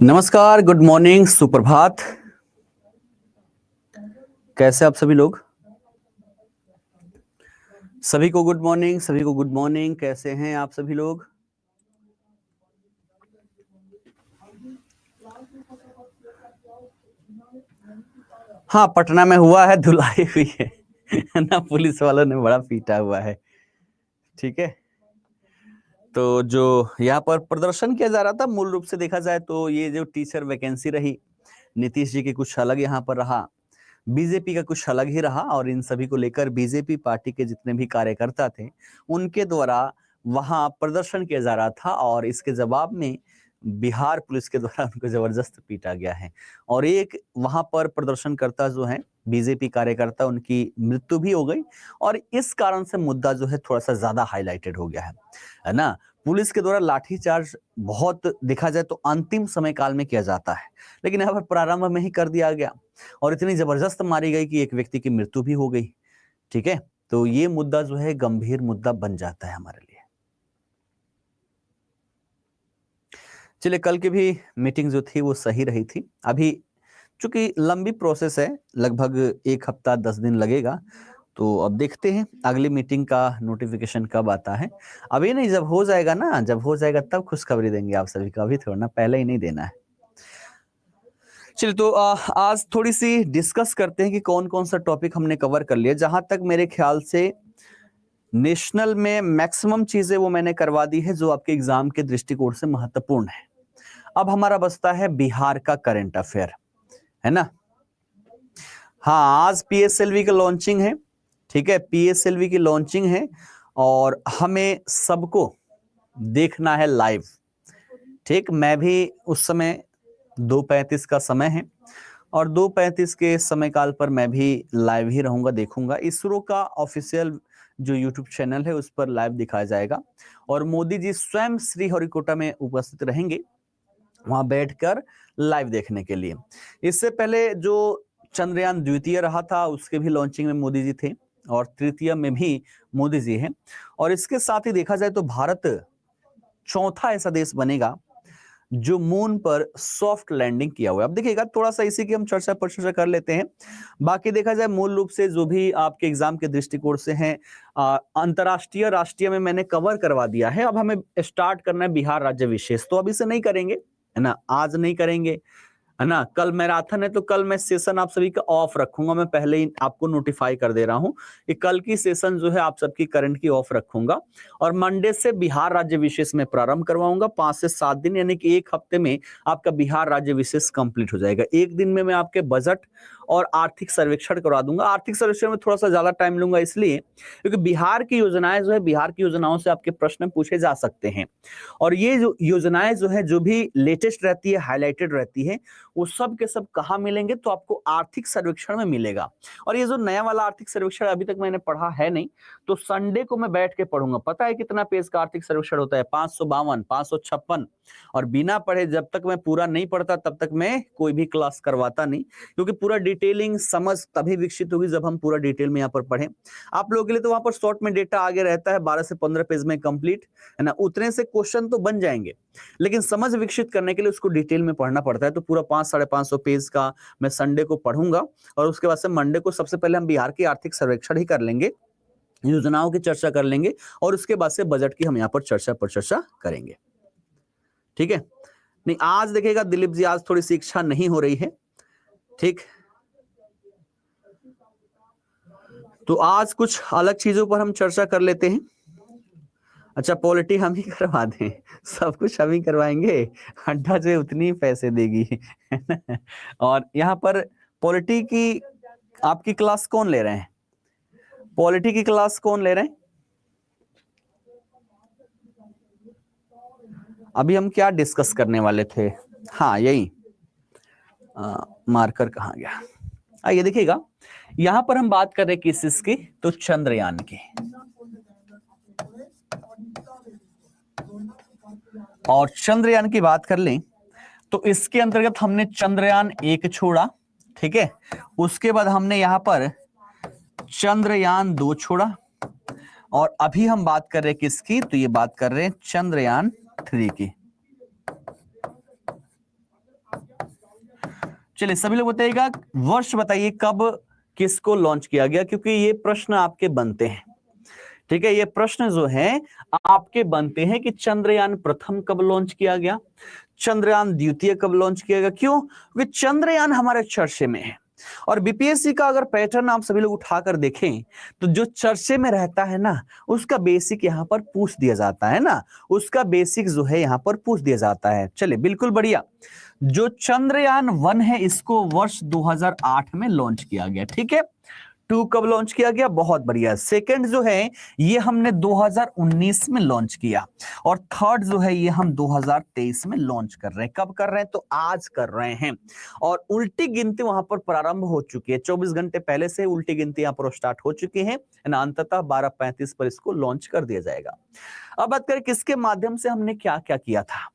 नमस्कार, good morning, सुप्रभात। कैसे आप सभी लोग? सभी को गुड मॉर्निंग, सभी को गुड मॉर्निंग। कैसे हैं आप सभी लोग? हाँ, पटना में हुआ है, धुलाई हुई है ना, पुलिस वालों ने बड़ा पीटा हुआ है। ठीक है, तो जो यहाँ पर प्रदर्शन किया जा रहा था, मूल रूप से देखा जाए तो ये जो टीचर वैकेंसी रही, नीतीश जी की कुछ अलग यहाँ पर रहा, बीजेपी का कुछ अलग ही रहा, और इन सभी को लेकर बीजेपी पार्टी के जितने भी कार्यकर्ता थे उनके द्वारा वहां प्रदर्शन किया जा रहा था, और इसके जवाब में बिहार पुलिस के द्वारा उनको जबरदस्त पीटा गया है। और एक वहां पर प्रदर्शनकर्ता जो है, बीजेपी कार्यकर्ता, उनकी मृत्यु भी हो गई, और इस कारण से मुद्दा जो है थोड़ा सा ज्यादा हाईलाइटेड हो गया है ना। पुलिस के द्वारा लाठीचार्ज बहुत देखा जाए तो अंतिम समय काल में किया जाता है, लेकिन यहाँ पर प्रारंभ में ही कर दिया गया और इतनी जबरदस्त मारी गई कि एक व्यक्ति की मृत्यु भी हो गई। ठीक है, तो ये मुद्दा जो है गंभीर मुद्दा बन जाता है हमारे लिए। चलिए, कल की भी मीटिंग जो थी वो सही रही थी। अभी चूंकि लंबी प्रोसेस है, लगभग 1 हफ्ता 10 दिन लगेगा, तो अब देखते हैं अगली मीटिंग का नोटिफिकेशन कब आता है। अभी नहीं, जब हो जाएगा ना, जब हो जाएगा तब खुशखबरी देंगे आप सभी को, अभी थोड़ा ना, पहले ही नहीं देना है। चलिए, तो आज थोड़ी सी डिस्कस करते हैं कि कौन कौन सा टॉपिक हमने कवर कर लिया। जहां तक मेरे ख्याल से नेशनल में मैक्सिमम चीजें वो मैंने करवा दी है जो आपके एग्जाम के दृष्टिकोण से महत्वपूर्ण है। अब हमारा बचता है बिहार का करंट अफेयर, है ना। हाँ, आज पीएसएलवी का लॉन्चिंग है। ठीक है, पीएसएलवी की लॉन्चिंग है और हमें सबको देखना है लाइव। ठीक, मैं भी उस समय 2:35 का समय है और 2:35 के समय काल पर मैं भी लाइव ही रहूंगा, देखूंगा। इसरो का ऑफिशियल जो यूट्यूब चैनल है उस पर लाइव दिखाया जाएगा और मोदी जी स्वयं श्रीहरिकोटा में उपस्थित रहेंगे वहां बैठकर लाइव देखने के लिए। इससे पहले जो चंद्रयान द्वितीय रहा था उसके भी लॉन्चिंग में मोदी जी थे और तृतीय में भी मोदी जी हैं। और इसके साथ ही देखा जाए तो भारत चौथा ऐसा देश बनेगा जो मून पर सॉफ्ट लैंडिंग किया हुआ है। अब देखिएगा, थोड़ा सा इसी की हम चर्चा पर चर्चा कर लेते हैं। बाकी देखा जाए मूल रूप से जो भी आपके एग्जाम के दृष्टिकोण से हैं, अंतरराष्ट्रीय राष्ट्रीय में मैंने कवर करवा दिया है। अब हमें स्टार्ट करना है बिहार राज्य विशेष, तो अभी से नहीं करेंगे, है ना, आज नहीं करेंगे, है ना। कल मैराथन है तो कल मैं सेशन आप सभी का ऑफ रखूंगा। मैं पहले ही आपको नोटिफाई कर दे रहा हूं कि कल की सेशन जो है आप सबकी करंट की ऑफ रखूंगा और मंडे से बिहार राज्य विशेष में प्रारंभ करवाऊंगा। 5 से 7 दिन यानी कि 1 हफ्ते में आपका बिहार राज्य विशेष कंप्लीट हो जाएगा। 1 दिन में मैं आपके बजट और आर्थिक सर्वेक्षण करवा दूंगा। आर्थिक सर्वेक्षण में थोड़ा सा ज्यादा टाइम लूंगा इसलिए क्योंकि बिहार की योजनाएं जो है, बिहार की योजनाओं से आपके प्रश्न पूछे जा सकते हैं और ये जो योजनाएं जो है, जो भी लेटेस्ट रहती है, हाईलाइटेड रहती है, वो सब के सब कहाँ मिलेंगे, तो आपको आर्थिक सर्वेक्षण में मिलेगा। और ये जो नया वाला आर्थिक सर्वेक्षण अभी तक मैंने पढ़ा है नहीं, तो संडे को मैं बैठ के पढ़ूंगा। पता है कितना पेज का आर्थिक सर्वेक्षण होता है? 552, 556। और बिना पढ़े जब तक मैं पूरा नहीं पढ़ता तब तक मैं कोई भी क्लास करवाता नहीं, क्योंकि पूरा डिटेलिंग समझ तभी विकसित होगी जब हम पूरा डिटेल में यहाँ पर पढ़ें। आप लोगों के लिए तो वहां पर शॉर्ट में डेटा आगे रहता है, 12 से 15 पेज में कंप्लीट, है ना। उतने से क्वेश्चन तो बन जाएंगे, लेकिन समझ विकसित करने के लिए उसको डिटेल में पढ़ना पड़ता है। तो पूरा 500-550 पेज का मैं संडे को पढ़ूंगा और उसके बाद से मंडे को सबसे पहले हम बिहार की आर्थिक सर्वेक्षण ही कर लेंगे, योजनाओं की चर्चा कर लेंगे और उसके बाद से बजट की हम यहाँ पर चर्चा करेंगे। ठीक है, नहीं आज देखिएगा दिलीप जी, आज थोड़ी सी इच्छा नहीं हो रही है। ठीक, तो आज कुछ अलग चीजों पर हम चर्चा कर लेते हैं। अच्छा, पॉलिटी हम ही करवा दें? सब कुछ हम ही करवाएंगे, अड्डा जो है उतनी ही पैसे देगी और यहाँ पर पॉलिटी की आपकी क्लास कौन ले रहे हैं? पॉलिटी की क्लास कौन ले रहे हैं? अभी हम क्या डिस्कस करने वाले थे? हाँ, यही मार्कर कहाँ गया? आइए देखिएगा, यहां पर हम बात कर रहे हैं किस चीज की, तो चंद्रयान की। और चंद्रयान की बात कर लें तो इसके अंतर्गत हमने चंद्रयान 1 छोड़ा, ठीक है। उसके बाद हमने यहां पर चंद्रयान 2 छोड़ा और अभी हम बात कर रहे हैं किसकी, तो ये बात कर रहे हैं चंद्रयान 3 की। चलिए सभी लोग बताइएगा, वर्ष बताइए कब किसको लॉन्च किया गया, क्योंकि ये प्रश्न आपके बनते हैं। ठीक है, ये प्रश्न जो है आपके बनते हैं कि चंद्रयान प्रथम कब लॉन्च किया गया, चंद्रयान द्वितीय कब लॉन्च किया गया। क्यों? क्योंकि चंद्रयान हमारे चर्चे में है, और बीपीएससी का अगर पैटर्न आप सभी लोग उठाकर देखें तो जो चर्चे में रहता है ना, उसका बेसिक यहाँ पर पूछ दिया जाता है ना, उसका बेसिक जो है यहाँ पर पूछ दिया जाता है। चलिए बिल्कुल बढ़िया। जो चंद्रयान 1 है इसको वर्ष 2008 में लॉन्च किया गया। ठीक है, 2 कब लॉन्च किया गया, बहुत बढ़िया। सेकंड जो है ये हमने 2019 में लॉन्च किया, और थर्ड जो है ये हम 2023 में लॉन्च कर रहे हैं। कब कर रहे हैं, तो आज कर रहे हैं। और उल्टी गिनती वहां पर प्रारंभ हो चुकी है, 24 घंटे पहले से उल्टी गिनती यहाँ पर स्टार्ट हो चुकी है ना, अंततः 12:35 पर इसको लॉन्च कर दिया जाएगा। अब बात करें किसके माध्यम से हमने क्या क्या किया था,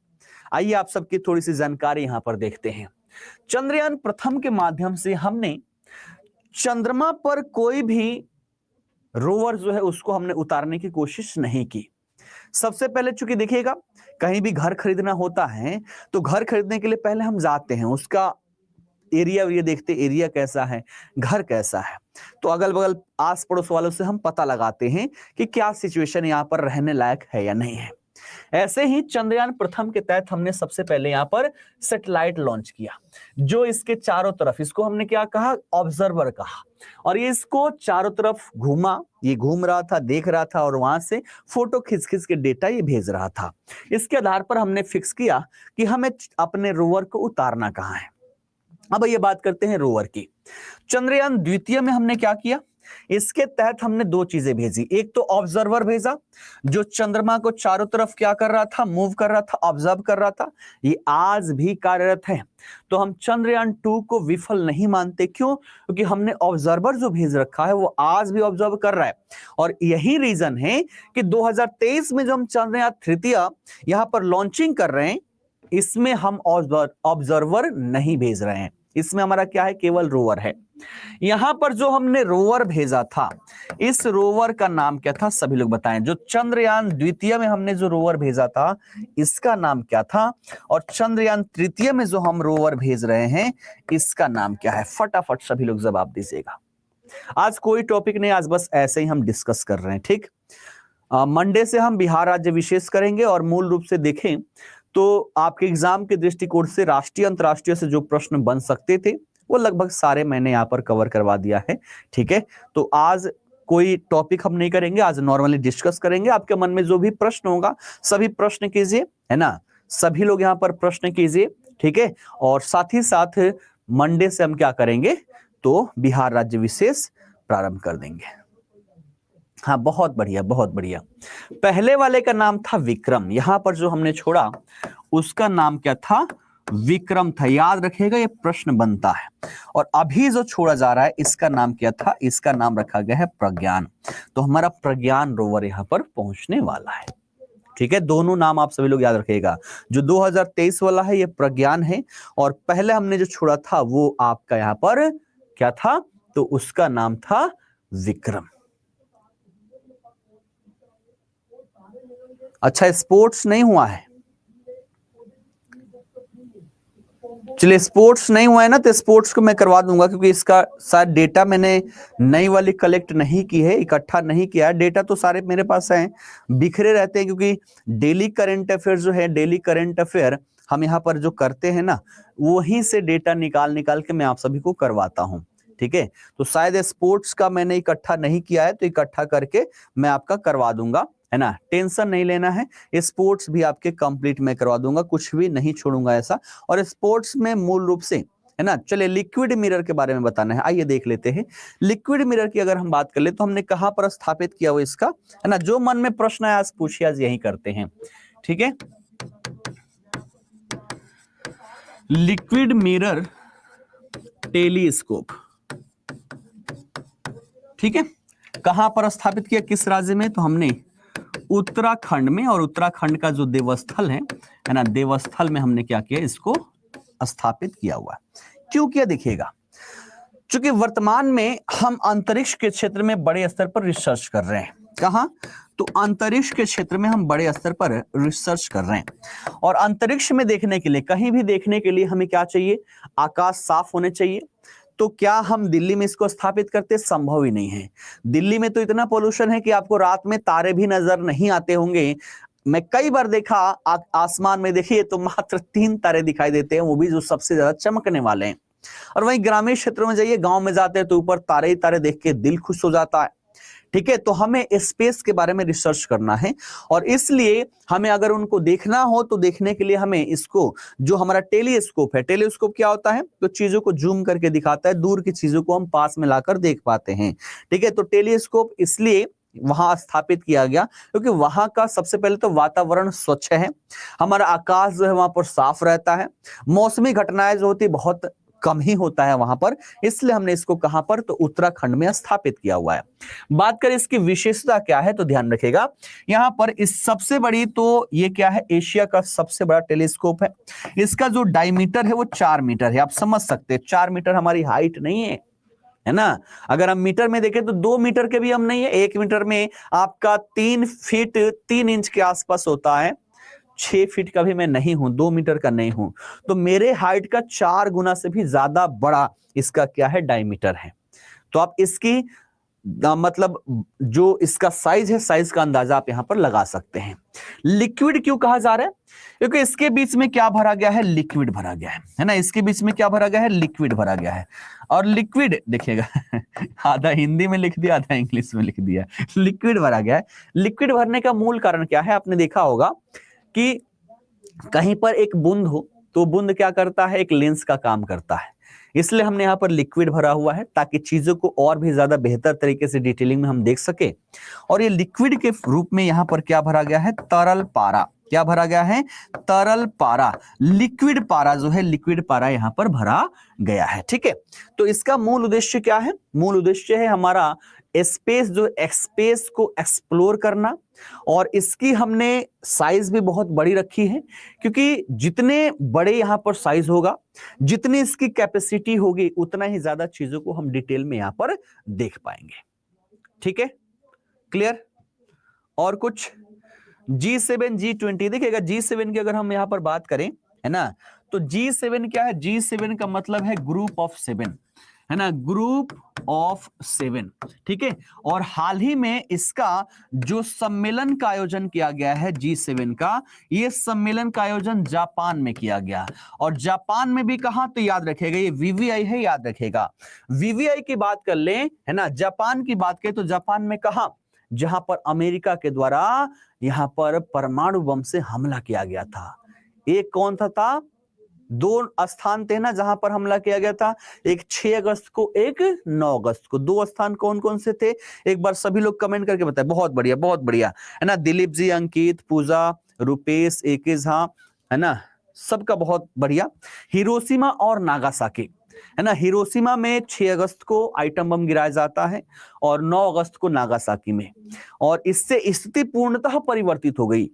आइए आप सबकी थोड़ी सी जानकारी यहां पर देखते हैं। चंद्रयान प्रथम के माध्यम से हमने चंद्रमा पर कोई भी रोवर जो है उसको हमने उतारने की कोशिश नहीं की। सबसे पहले चूंकि देखिएगा, कहीं भी घर खरीदना होता है तो घर खरीदने के लिए पहले हम जाते हैं, उसका एरिया देखते, एरिया कैसा है, घर कैसा है, तो अगल बगल आस पड़ोस वालों से हम पता लगाते हैं कि क्या सिचुएशन यहाँ पर रहने लायक है या नहीं है। ऐसे ही चंद्रयान प्रथम के तहत हमने सबसे पहले यहां पर सैटेलाइट लॉन्च किया, जो इसके चारों तरफ, इसको हमने क्या कहा, ऑब्जर्वर कहा, और ये इसको चारों तरफ घूमा, ये घूम रहा था, देख रहा था, और वहां से फोटो खींच खींच के डेटा ये भेज रहा था। इसके आधार पर हमने फिक्स किया कि हमें अपने रोवर को उतारना कहाँ है। अब ये बात करते हैं रोवर की। चंद्रयान द्वितीय में हमने क्या किया, इसके तहत हमने 2 चीजें भेजी। एक तो ऑब्जर्वर भेजा जो चंद्रमा को चारों तरफ क्या कर रहा था, मूव कर रहा था, ऑब्जर्व कर रहा था, ये आज भी कार्यरत है। तो हम चंद्रयान 2 को विफल नहीं मानते। क्यों? क्योंकि हमने ऑब्जर्वर जो भेज रखा है वो आज भी ऑब्जर्व कर रहा है, और यही रीजन है कि 2023 में जो हम चंद्रयान तृतीय यहां पर लॉन्चिंग कर रहे हैं, इसमें हम ऑब्जर्वर नहीं भेज रहे हैं, इसमें हमारा क्या है, केवल रोवर है। यहां पर जो हमने रोवर भेजा था, इस रोवर का नाम क्या था, सभी लोग बताएं। जो चंद्रयान द्वितीय में हमने जो रोवर भेजा था इसका नाम क्या था, और चंद्रयान तृतीय में जो हम रोवर भेज रहे हैं इसका नाम क्या है, फटाफट सभी लोग जवाब दीजिएगा। आज कोई टॉपिक नहीं, आज बस ऐसे ही हम डिस्कस कर रहे हैं। ठीक, मंडे से हम बिहार राज्य विशेष करेंगे, और मूल रूप से देखें तो आपके एग्जाम के दृष्टिकोण से राष्ट्रीय अंतरराष्ट्रीय से जो प्रश्न बन सकते थे वो लगभग सारे मैंने यहाँ पर कवर करवा दिया है। ठीक है, तो आज कोई टॉपिक हम नहीं करेंगे, आज नॉर्मली डिस्कस करेंगे। आपके मन में जो भी प्रश्न होगा सभी प्रश्न कीजिए, है ना, सभी लोग यहाँ पर प्रश्न कीजिए। ठीक है, और साथ ही साथ मंडे से हम क्या करेंगे, तो बिहार राज्य विशेष प्रारंभ कर देंगे। हाँ, बहुत बढ़िया बहुत बढ़िया। पहले वाले का नाम था विक्रम, यहां पर जो हमने छोड़ा उसका नाम क्या था, विक्रम था, याद रखिएगा, ये प्रश्न बनता है। और अभी जो छोड़ा जा रहा है इसका नाम क्या था, इसका नाम रखा गया है प्रज्ञान। तो हमारा प्रज्ञान रोवर यहां पर पहुंचने वाला है। ठीक है, दोनों नाम आप सभी लोग याद रखिएगा। जो 2023 वाला है ये प्रज्ञान है, और पहले हमने जो छोड़ा था वो आपका यहां पर क्या था, तो उसका नाम था विक्रम। अच्छा, स्पोर्ट्स नहीं हुआ है, चलिए स्पोर्ट्स नहीं हुआ है ना, तो स्पोर्ट्स को मैं करवा दूंगा, क्योंकि इसका शायद डेटा मैंने नई वाली कलेक्ट नहीं की है, इकट्ठा नहीं किया है। डेटा तो सारे मेरे पास हैं, बिखरे रहते हैं, क्योंकि डेली करंट अफेयर जो है, डेली करंट अफेयर हम यहाँ पर जो करते हैं ना, वहीं से डेटा निकाल के मैं आप सभी को करवाता हूँ। ठीक है, तो शायद स्पोर्ट्स का मैंने इकट्ठा नहीं किया है, तो इकट्ठा करके मैं आपका करवा दूंगा, है ना, टेंशन नहीं लेना है। स्पोर्ट्स भी आपके कंप्लीट में करवा दूंगा, कुछ भी नहीं छोड़ूंगा ऐसा। और स्पोर्ट्स में मूल रूप से, है ना, चलिए लिक्विड मिरर के बारे में बताना है, आइए देख लेते हैं। लिक्विड मिरर की अगर हम बात कर ले तो हमने कहां पर स्थापित किया वो इसका, है ना, जो मन में प्रश्न है आज पूछिए, आज यही करते हैं। ठीक है, लिक्विड मिरर टेलीस्कोप, ठीक है, कहां पर स्थापित किया, किस राज्य में, तो हमने उत्तराखंड में, और उत्तराखंड का जो देवस्थल है ना, देवस्थल में हमने क्या किया, इसको स्थापित किया हुआ। क्यों किया, देखिएगा, क्योंकि वर्तमान में हम अंतरिक्ष के क्षेत्र में बड़े स्तर पर रिसर्च कर रहे हैं। कहाँ? तो अंतरिक्ष के क्षेत्र में हम बड़े स्तर पर रिसर्च कर रहे हैं। और अंतरिक्ष में देखने के लिए, कहीं भी देखने के लिए हमें क्या चाहिए? आकाश साफ होने चाहिए। तो क्या हम दिल्ली में इसको स्थापित करते? संभव ही नहीं है। दिल्ली में तो इतना पोल्यूशन है कि आपको रात में तारे भी नजर नहीं आते होंगे। मैं कई बार देखा आसमान में, देखिए तो मात्र 3 तारे दिखाई देते हैं, वो भी जो सबसे ज्यादा चमकने वाले हैं। और वहीं ग्रामीण क्षेत्रों में जाइए, गांव में जाते हैं तो ऊपर तारे ही तारे देख के दिल खुश हो जाता है। ठीक है, तो हमें स्पेस के बारे में रिसर्च करना है और इसलिए हमें अगर उनको देखना हो तो देखने के लिए हमें इसको, जो हमारा टेलीस्कोप है, टेलीस्कोप क्या होता है? तो चीजों को जूम करके दिखाता है, दूर की चीजों को हम पास में लाकर देख पाते हैं। ठीक है, तो टेलीस्कोप इसलिए वहां स्थापित किया गया क्योंकि वहां का सबसे पहले तो वातावरण स्वच्छ है, हमारा आकाश जो है वहां पर साफ रहता है, मौसमी घटनाएं जो होती बहुत कम ही होता है वहां पर, इसलिए हमने इसको कहां पर? तो उत्तराखंड में स्थापित किया हुआ है। बात करें इसकी विशेषता क्या है, तो ध्यान रखिएगा यहां पर इस सबसे बड़ी, तो ये क्या है? एशिया का सबसे बड़ा टेलीस्कोप है। इसका जो डायमीटर है वो 4 मीटर है। आप समझ सकते हैं 4 मीटर हमारी हाइट नहीं है ना? अगर हम मीटर में देखें तो 2 मीटर के भी हम नहीं है। 1 मीटर में आपका 3 फीट 3 इंच के आसपास होता है। 6 फीट का भी मैं नहीं हूं, 2 मीटर का नहीं हूं, तो मेरे हाइट का 4 गुना से भी ज्यादा बड़ा इसका क्या है? डायमीटर है। तो आप इसकी मतलब जो इसका साइज है, साइज का अंदाजा आप यहां पर लगा सकते हैं। लिक्विड क्यों कहा जा रहा है? क्योंकि इसके बीच में क्या भरा गया है? लिक्विड भरा गया है ना? इसके बीच में क्या भरा गया है? लिक्विड भरा गया है। और लिक्विड देखिएगा आधा हिंदी में लिख दिया, आधा इंग्लिश में लिख दिया। लिक्विड भरा गया है। लिक्विड भरने का मूल कारण क्या है? आपने देखा होगा कि कहीं पर एक बूंद हो तो बूंद क्या करता है? एक लेंस का काम करता है। इसलिए हमने यहाँ पर लिक्विड भरा हुआ है ताकि चीजों को और भी ज्यादा बेहतर तरीके से डिटेलिंग में हम देख सके। और ये लिक्विड के रूप में यहाँ पर क्या भरा गया है? तरल पारा। क्या भरा गया है? तरल पारा। लिक्विड पारा जो है, लिक्विड पारा यहाँ पर भरा गया है। ठीक है, तो इसका मूल उद्देश्य क्या है? मूल उद्देश्य है हमारा स्पेस, जो स्पेस को एक्सप्लोर करना। और इसकी हमने साइज भी बहुत बड़ी रखी है क्योंकि जितने बड़े यहां पर साइज होगा, जितनी इसकी कैपेसिटी होगी, उतना ही ज्यादा चीजों को हम डिटेल में यहां पर देख पाएंगे। ठीक है, क्लियर? और कुछ? G7 G20 देखिएगा, G7 की अगर हम यहां पर बात करें, है ना, तो G7 क्या है? G7 का मतलब है ग्रुप ऑफ 7, है ना, ग्रुप ऑफ 7। ठीक है, और हाल ही में इसका जो सम्मेलन का आयोजन किया गया है G7 का, ये सम्मेलन का आयोजन जापान में किया गया। और जापान में भी कहां? तो याद रखेगा ये VVI है, याद रखेगा। VVI की बात कर ले, है ना, जापान की बात करें तो जापान में कहां? जहां पर अमेरिका के द्वारा यहां पर परमाणु बम से हमला किया गया था। एक कौन था? 2 स्थान थे ना जहां पर हमला किया गया था, एक 6 अगस्त को, एक 9 अगस्त को। 2 स्थान कौन कौन से थे? एक बार सभी लोग कमेंट करके बताएं। बहुत बढ़िया, बहुत बढ़िया, है ना। दिलीप जी, अंकित, पूजा, रुपेश, एकेज, हाँ, है ना, सबका बहुत बढ़िया। हिरोशिमा और नागासाकी, है ना, हिरोशिमा में 6 अगस्त को आइटम बम गिराया जाता है और 9 अगस्त को नागासाकी में। और इससे स्थिति पूर्णतः परिवर्तित हो गई।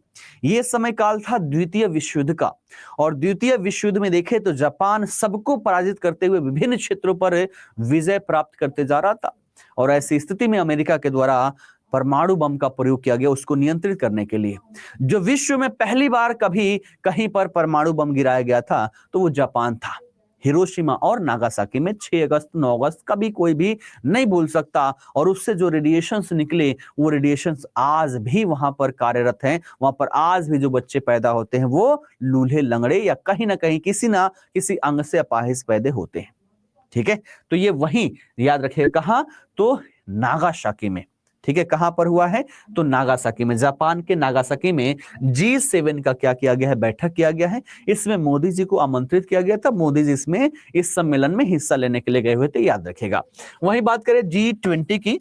यह समय काल था द्वितीय विश्व युद्ध का, और द्वितीय विश्व युद्ध में देखे तो जापान सबको पराजित करते हुए विभिन्न क्षेत्रों पर विजय प्राप्त करते जा रहा था। और ऐसी स्थिति में अमेरिका के द्वारा परमाणु बम का प्रयोग किया गया उसको नियंत्रित करने के लिए। जो विश्व में पहली बार कभी कहीं पर परमाणु बम गिराया गया था तो वो जापान था, हिरोशिमा और नागासाकी में। 6 अगस्त 9 अगस्त कभी कोई भी नहीं भूल सकता। और उससे जो रेडिएशंस निकले, वो रेडिएशंस आज भी वहां पर कार्यरत हैं। वहां पर आज भी जो बच्चे पैदा होते हैं वो लूल्हे लंगड़े या कहीं ना कहीं किसी ना किसी अंग से अपाहिज पैदा होते हैं। ठीक है, तो ये वहीं याद रखिएगा, कहां? तो नागासाकी में। ठीक है, कहां पर हुआ है? तो नागासाकी में, जापान के नागासाकी में G7 का क्या किया गया है? बैठक किया गया है। इसमें मोदी जी को आमंत्रित किया गया था। मोदी जी इसमें इस सम्मेलन में हिस्सा लेने के लिए गए हुए थे, याद रखेगा। वहीं बात करें G20 की,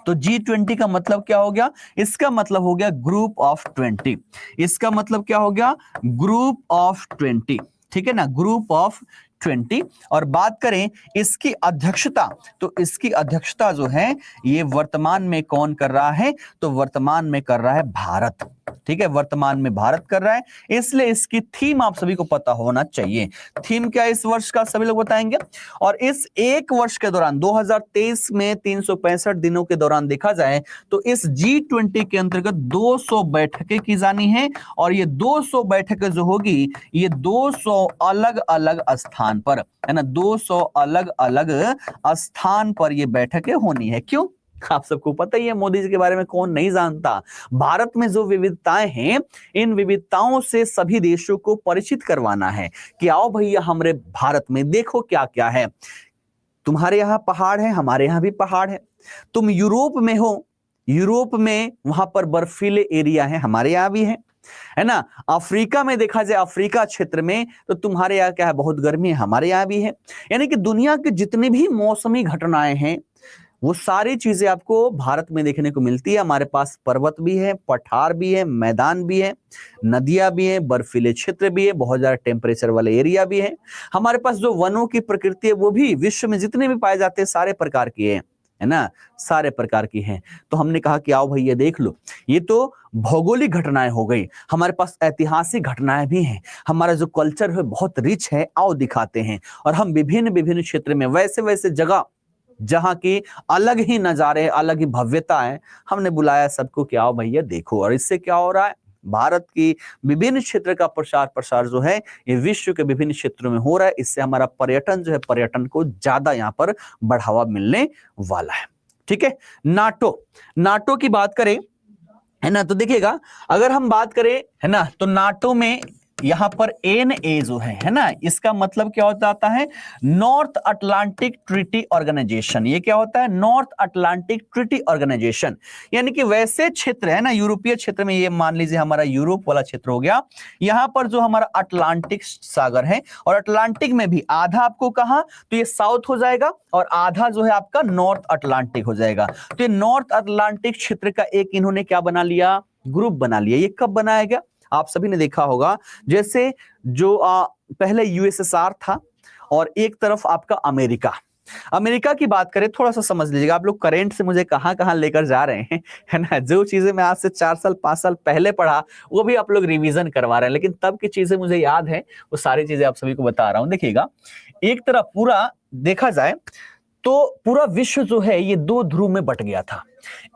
तो G20 का मतलब क्या हो गया? इसका मतलब हो गया ग्रुप ऑफ 20। इसका मतलब क्या हो गया? Group of 20। ठीक है ना, ग्रुप ऑफ 20। और बात करें इसकी अध्यक्षता, तो इसकी अध्यक्षता जो है ये वर्तमान में कौन कर रहा है? तो वर्तमान में कर रहा है भारत। ठीक है, वर्तमान में भारत कर रहा है, इसलिए इसकी थीम आप सभी को पता होना चाहिए। थीम क्या है इस वर्ष का, सभी लोग बताएंगे। और इस एक वर्ष के दौरान 2023 में 365 दिनों के दौरान देखा जाए तो इस G20 के अंतर्गत 200 बैठकें की जानी है, और ये 200 बैठकें जो होगी ये 200 अलग अलग स्थान पर, है ना, 200 अलग अलग स्थान पर ये बैठकें होनी है। क्यों? आप सबको पता ही है, मोदी जी के बारे में कौन नहीं जानता। भारत में जो विविधताएं हैं, इन विविधताओं से सभी देशों को परिचित करवाना है कि आओ भैया हमारे भारत में देखो क्या क्या है। तुम्हारे यहाँ पहाड़ है, हमारे यहाँ भी पहाड़ है। तुम यूरोप में हो, यूरोप में वहां पर बर्फीले एरिया है, हमारे यहाँ भी है ना। अफ्रीका में देखा जाए, अफ्रीका क्षेत्र में, तो तुम्हारे यहाँ क्या है, बहुत गर्मी है, हमारे यहाँ भी है। यानी कि दुनिया के जितनी भी मौसमी घटनाएं हैं वो सारी चीजें आपको भारत में देखने को मिलती है। हमारे पास पर्वत भी है, पठार भी है, मैदान भी है, नदियां भी है, बर्फीले क्षेत्र भी है, बहुत ज्यादा टेम्परेचर वाले एरिया भी है। हमारे पास जो वनों की प्रकृति है वो भी विश्व में जितने भी पाए जाते हैं सारे प्रकार की है ना, सारे प्रकार की है। तो हमने कहा कि आओ भैया देख लो, ये तो भौगोलिक घटनाएं हो गई, हमारे पास ऐतिहासिक घटनाएं भी हैं, हमारा जो कल्चर है बहुत रिच है, आओ दिखाते हैं। और हम विभिन्न विभिन्न क्षेत्र में वैसे वैसे जगह जहां की अलग ही नजारे, अलग ही भव्यता है, हमने बुलाया सबको कि आओ भैया देखो। और इससे क्या हो रहा है, भारत की विभिन्न क्षेत्र का प्रसार प्रसार जो है ये विश्व के विभिन्न क्षेत्रों में हो रहा है। इससे हमारा पर्यटन जो है, पर्यटन को ज्यादा यहाँ पर बढ़ावा मिलने वाला है। ठीक है, नाटो की बात करें, है ना, तो देखिएगा अगर हम बात करें, है ना, तो नाटो में यहां पर NA जो है ना, इसका मतलब क्या होता है, नॉर्थ अटलांटिक ट्रीटी ऑर्गेनाइजेशन। ये क्या होता है, नॉर्थ अटलांटिक ट्रीटी ऑर्गेनाइजेशन। यानी कि वैसे क्षेत्र है ना, यूरोपीय क्षेत्र में, ये मान लीजिए हमारा यूरोप वाला क्षेत्र हो गया, यहां पर जो हमारा अटलांटिक सागर है, और अटलांटिक में भी आधा आपको कहा, तो ये साउथ हो जाएगा, और आधा जो है आपका नॉर्थ अटलांटिक हो जाएगा। तो ये नॉर्थ अटलांटिक क्षेत्र का एक इन्होंने क्या बना लिया, ग्रुप बना लिया। ये कब बनाया गया, आप सभी ने देखा होगा, जैसे जो पहले USSR था और एक तरफ आपका अमेरिका की बात करें, थोड़ा सा समझ लीजिएगा आप लोग, करंट से मुझे कहां कहां लेकर जा रहे हैं, है ना। जो चीजें मैं आज से 4 साल 5 साल पहले पढ़ा वो भी आप लोग रिवीजन करवा रहे हैं, लेकिन तब की चीजें मुझे याद है, वो सारी चीजें आप सभी को बता रहा हूं। देखिएगा, एक तरफ पूरा देखा जाए तो पूरा विश्व जो है ये 2 ध्रुव में बट गया था।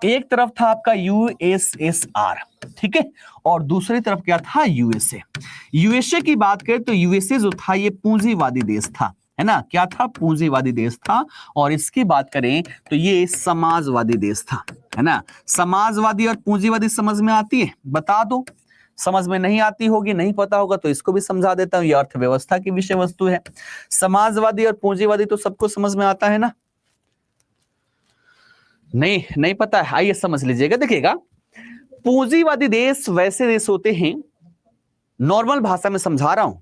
एक तरफ था आपका USSR, ठीक है, और दूसरी तरफ क्या था, यूएसए की बात करें तो यूएसए जो था ये पूंजीवादी देश था, है ना, क्या था, पूंजीवादी देश था। और इसकी बात करें तो ये समाजवादी देश था, है ना। समाजवादी और पूंजीवादी समझ में आती है, बता दो। समझ में नहीं आती होगी, नहीं पता होगा तो इसको भी समझा देता हूं, ये अर्थव्यवस्था की विषय वस्तु है। समाजवादी और पूंजीवादी तो सबको समझ में आता है ना, नहीं पता है, आइए समझ लीजिएगा। देखिएगा, पूंजीवादी देश वैसे देश होते हैं, नॉर्मल भाषा में समझा रहा हूं,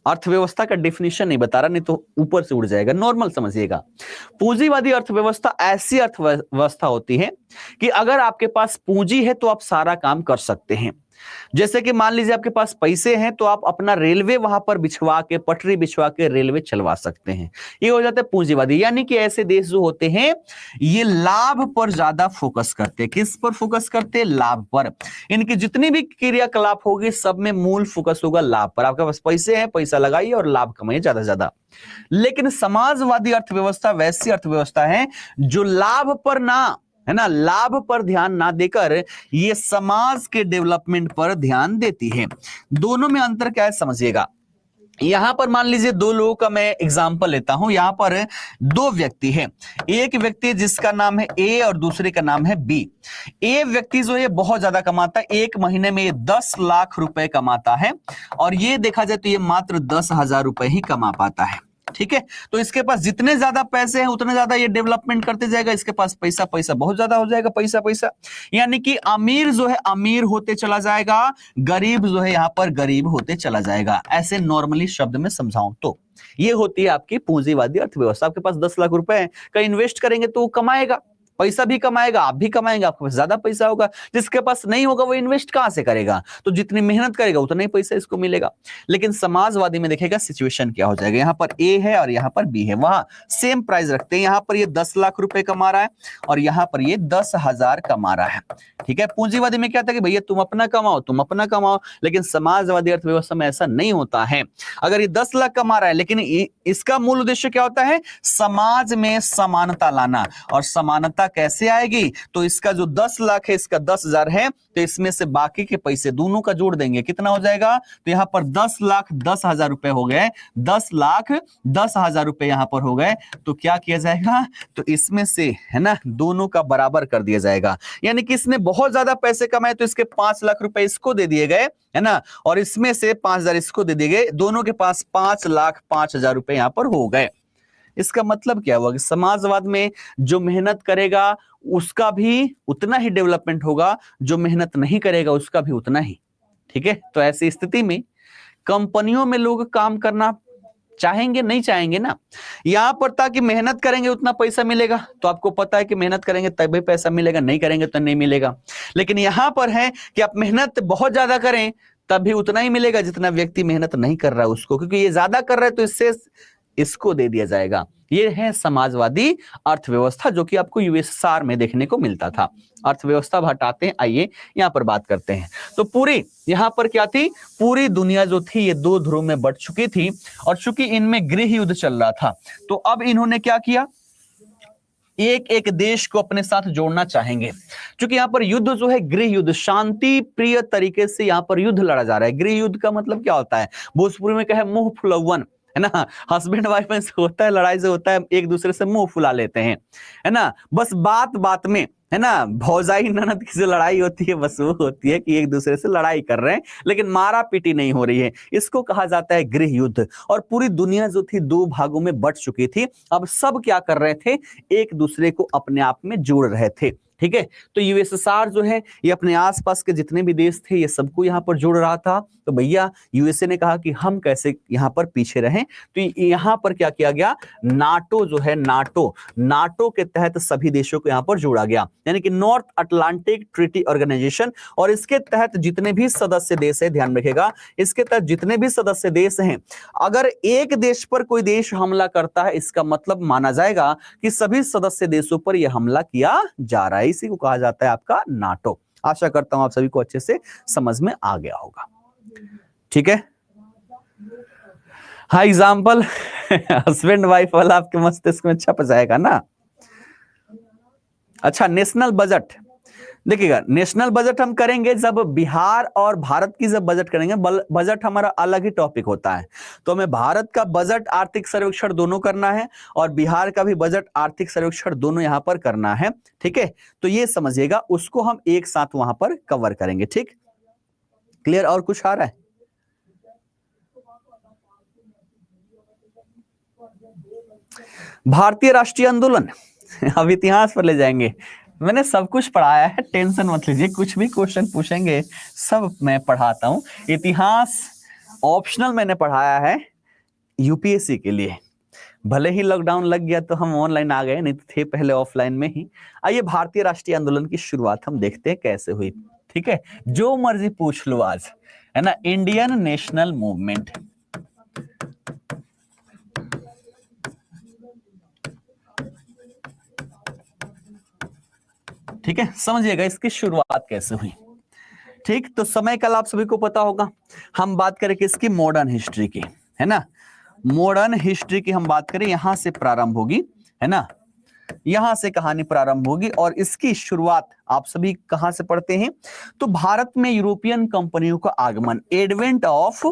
अर्थव्यवस्था का डेफिनेशन नहीं बता रहा, नहीं तो ऊपर से उड़ जाएगा, नॉर्मल समझिएगा। पूंजीवादी अर्थव्यवस्था ऐसी अर्थव्यवस्था होती है कि अगर आपके पास पूंजी है तो आप सारा काम कर सकते हैं। जैसे कि मान लीजिए आपके पास पैसे हैं तो आप अपना रेलवे वहां पर बिछवा के, पटरी बिछवा के रेलवे चलवा सकते हैं। ये हो जाता है पूंजीवादी। यानी कि ऐसे देश जो होते हैं ये लाभ पर ज्यादा फोकस करते हैं। किस पर फोकस करते हैं, लाभ पर। इनकी जितनी भी क्रियाकलाप होगी सब में मूल फोकस होगा लाभ पर। आपके पास पैसे हैं, पैसा लगाइए और लाभ कमाइए ज्यादा से ज्यादा। लेकिन समाजवादी अर्थव्यवस्था वैसी अर्थव्यवस्था है जो लाभ पर ना, है ना, लाभ पर ध्यान ना देकर ये समाज के डेवलपमेंट पर ध्यान देती है। दोनों में अंतर क्या है समझिएगा। यहां पर मान लीजिए 2 लोगों का मैं एग्जांपल लेता हूं। यहां पर 2 व्यक्ति हैं, एक व्यक्ति जिसका नाम है A और दूसरे का नाम है B। A व्यक्ति जो है बहुत ज्यादा कमाता है, 1 महीने में ये 10 लाख रुपए कमाता है, और ये देखा जाए तो ये मात्र 10,000 रुपए ही कमा पाता है। ठीक है, तो इसके पास जितने ज्यादा पैसे हैं उतने ज्यादा ये डेवलपमेंट करते जाएगा। इसके पास पैसा बहुत ज्यादा हो जाएगा, पैसा। यानी कि अमीर जो है अमीर होते चला जाएगा, गरीब जो है यहाँ पर गरीब होते चला जाएगा। ऐसे नॉर्मली शब्द में समझाऊं तो ये होती है आपकी पूंजीवादी अर्थव्यवस्था। आपके पास 10 लाख रुपए का इन्वेस्ट करेंगे तो कमाएगा, पैसा भी कमाएगा, आप भी कमाएंगे, आपके पास ज्यादा पैसा होगा। जिसके पास नहीं होगा वो इन्वेस्ट कहां से करेगा? तो जितनी मेहनत करेगा उतना ही पैसा इसको मिलेगा। लेकिन समाजवादी में देखिएगा सिचुएशन क्या हो जाएगा, यहाँ पर ए है और यहाँ पर बी है, वहां सेम प्राइस रखते हैं। यहाँ पर ये 10 लाख रुपए कमा रहा है और यहाँ पर ये 10,000 कमा रहा है। ठीक है, पूंजीवादी में क्या था कि भैया तुम अपना कमाओ, तुम अपना कमाओ, लेकिन समाजवादी अर्थव्यवस्था में ऐसा नहीं होता है। अगर ये 10 लाख कमा रहा है, लेकिन इसका मूल उद्देश्य क्या होता है? समाज में समानता लाना। और समानता कैसे आएगी? तो इसका जो 10 लाख है, इसका 10,000 है, तो इसमें से बाकी के पैसे दोनों का जोड़ देंगे, कितना हो जाएगा? तो यहां पर 10 लाख 10,000 रुपए हो गए, 10 लाख 10,000 रुपए यहां पर हो गए। तो क्या किया जाएगा? तो इसमें से है ना दोनों का बराबर कर दिया जाएगा। यानी कि इसने बहुत ज्यादा पैसे कमाए तो इसके 5 लाख रुपए इसको दे दिए गए, है ना, और इसमें से 5,000 इसको दे दिए गए, दोनों के पास 5,05,000 रुपए यहां पर हो गए। इसका मतलब क्या हुआ कि समाजवाद में जो मेहनत करेगा उसका भी उतना ही डेवलपमेंट होगा, जो मेहनत नहीं करेगा उसका भी उतना ही। ठीक है, तो ऐसी स्थिति में कंपनियों में लोग काम करना चाहेंगे, नहीं चाहेंगे ना। यहां पर ताकि मेहनत करेंगे उतना पैसा मिलेगा, तो आपको पता है कि मेहनत करेंगे तभी पैसा मिलेगा, नहीं करेंगे तो नहीं मिलेगा। लेकिन यहां पर है कि आप मेहनत बहुत ज्यादा करें तभी उतना ही मिलेगा जितना व्यक्ति मेहनत नहीं कर रहा है उसको, क्योंकि ये ज्यादा कर रहा है तो इससे इसको दे दिया जाएगा। ये है समाजवादी अर्थव्यवस्था, जो कि आपको यूएसएसआर में देखने को मिलता था। अर्थव्यवस्था हटाते हैं, आइए यहां पर बात करते हैं। तो पूरी यहां पर क्या थी? पूरी दुनिया जो थी ये 2 ध्रुव में बट चुकी थी, और चूंकि इनमें गृह युद्ध चल रहा था तो अब इन्होंने क्या किया? एक एक देश को अपने साथ जोड़ना चाहेंगे। क्योंकि यहाँ पर युद्ध जो है गृह युद्ध, शांति प्रिय तरीके से यहाँ पर युद्ध लड़ा जा रहा है। गृह युद्ध का मतलब क्या होता है? भोजपुरी में कहे मुंह फुलौवन, है ना। हस्बैंड वाइफ में होता है लड़ाई, जो होता है एक दूसरे से मुंह फुला लेते हैं, है ना। बस बात बात में, है ना, भौजाई ननद की जो लड़ाई होती है बस वो होती है कि एक दूसरे से लड़ाई कर रहे हैं, लेकिन मारा पीटी नहीं हो रही है। इसको कहा जाता है गृह युद्ध। और पूरी दुनिया जो थी 2 भागों में बट चुकी थी। अब सब क्या कर रहे थे? एक दूसरे को अपने आप में जोड़ रहे थे। ठीक है, तो यूएसएसआर जो है ये अपने आसपास के जितने भी देश थे ये सबको यहाँ पर जोड़ रहा था। तो भैया यूएसए ने कहा कि हम कैसे यहाँ पर पीछे रहें, तो यहाँ पर क्या किया गया? नाटो जो है, नाटो के तहत सभी देशों को यहाँ पर जोड़ा गया, यानी कि नॉर्थ अटलांटिक ट्रीटी ऑर्गेनाइजेशन। और इसके तहत जितने भी सदस्य देश है, ध्यान रखिएगा, इसके तहत जितने भी सदस्य देश हैं, अगर एक देश पर कोई देश हमला करता है, इसका मतलब माना जाएगा कि सभी सदस्य देशों पर यह हमला किया जा रहा है। इसी को कहा जाता है आपका नाटो। आशा करता हूं आप सभी को अच्छे से समझ में आ गया होगा। ठीक है, हाँ, एग्जाम्पल हस्बैंड वाइफ वाला आपके मस्तिष्क में छप जाएगा ना। अच्छा, नेशनल बजट देखिएगा, नेशनल बजट हम करेंगे जब बिहार और भारत की जब बजट करेंगे, बजट हमारा अलग ही टॉपिक होता है। तो हमें भारत का बजट आर्थिक सर्वेक्षण दोनों करना है और बिहार का भी बजट आर्थिक सर्वेक्षण दोनों यहां पर करना है। ठीक है, तो ये समझिएगा, उसको हम एक साथ वहां पर कवर करेंगे। ठीक, क्लियर? और कुछ आ रहा है? भारतीय राष्ट्रीय आंदोलन अब इतिहास पर ले जाएंगे। मैंने सब कुछ पढ़ाया है, टेंशन मत लीजिए, कुछ भी क्वेश्चन पूछेंगे सब मैं पढ़ाता हूं। इतिहास ऑप्शनल मैंने पढ़ाया है यूपीएससी के लिए। भले ही लॉकडाउन लग गया तो हम ऑनलाइन आ गए, नहीं तो थे पहले ऑफलाइन में ही। आइए भारतीय राष्ट्रीय आंदोलन की शुरुआत हम देखते हैं कैसे हुई। ठीक है, जो मर्जी पूछ लो आज, है ना। इंडियन नेशनल मूवमेंट, ठीक है, समझिएगा इसकी शुरुआत कैसे हुई। ठीक, तो समय काल आप सभी को पता होगा। हम बात करें किसकी? मॉडर्न हिस्ट्री की, है ना। मॉडर्न हिस्ट्री की हम बात करें, यहां से प्रारंभ होगी, है ना, यहां से कहानी प्रारंभ होगी। और इसकी शुरुआत आप सभी कहां से पढ़ते हैं? तो भारत में यूरोपियन कंपनियों का आगमन, एडवेंट ऑफ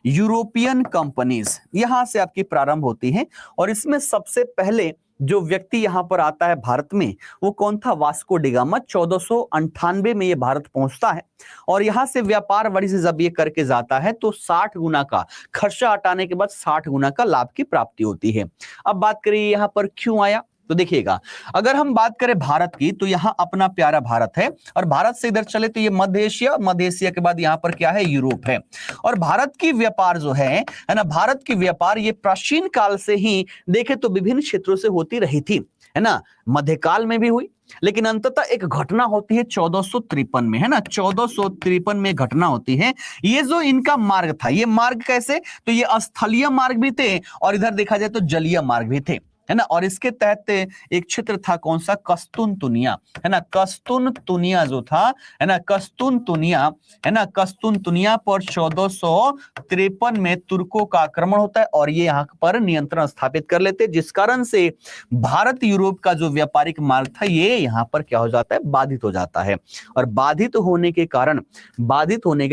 यूरोपियन कंपनीज, यहां से आपकी प्रारंभ होती है। और इसमें सबसे पहले जो व्यक्ति यहां पर आता है भारत में, वो कौन था? Vasco D gamma. 1498 में ये भारत पहुंचता है और यहां से व्यापार वाणिज्य जब ये करके जाता है तो 60 गुना का खर्चा हटाने के बाद 60 गुना का लाभ की प्राप्ति होती है। अब बात करिए यहां पर क्यों आया, तो देखिएगा, अगर हम बात करें भारत की तो यहाँ अपना प्यारा भारत है, और भारत से इधर चले तो ये मध्य एशिया, मध्य एशिया के बाद यहाँ पर क्या है? यूरोप है। और भारत की व्यापार जो है ना, भारत की व्यापार ये प्राचीन काल से ही देखे तो विभिन्न क्षेत्रों से होती रही थी, है ना, मध्यकाल में भी हुई, लेकिन अंततः एक घटना होती है 1453 में, है ना, 1453 में घटना होती है। ये जो इनका मार्ग था, ये मार्ग कैसे, तो ये स्थलीय मार्ग भी थे और इधर देखा जाए तो जलीय मार्ग भी थे, है ना। और इसके तहत एक क्षेत्र था, कौन सा, कस्तुनतुनिया, है ना, कस्तुनतुनिया जो था, है ना, कस्तुनतुनिया, है ना, कस्तुनतुनिया पर 1453 में तुर्कों का आक्रमण होता है और ये यहाँ पर नियंत्रण स्थापित कर लेते, जिस कारण से भारत यूरोप का जो व्यापारिक मार्ग था ये यहाँ पर क्या हो जाता है, बाधित हो जाता है। और बाधित होने के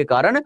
कारण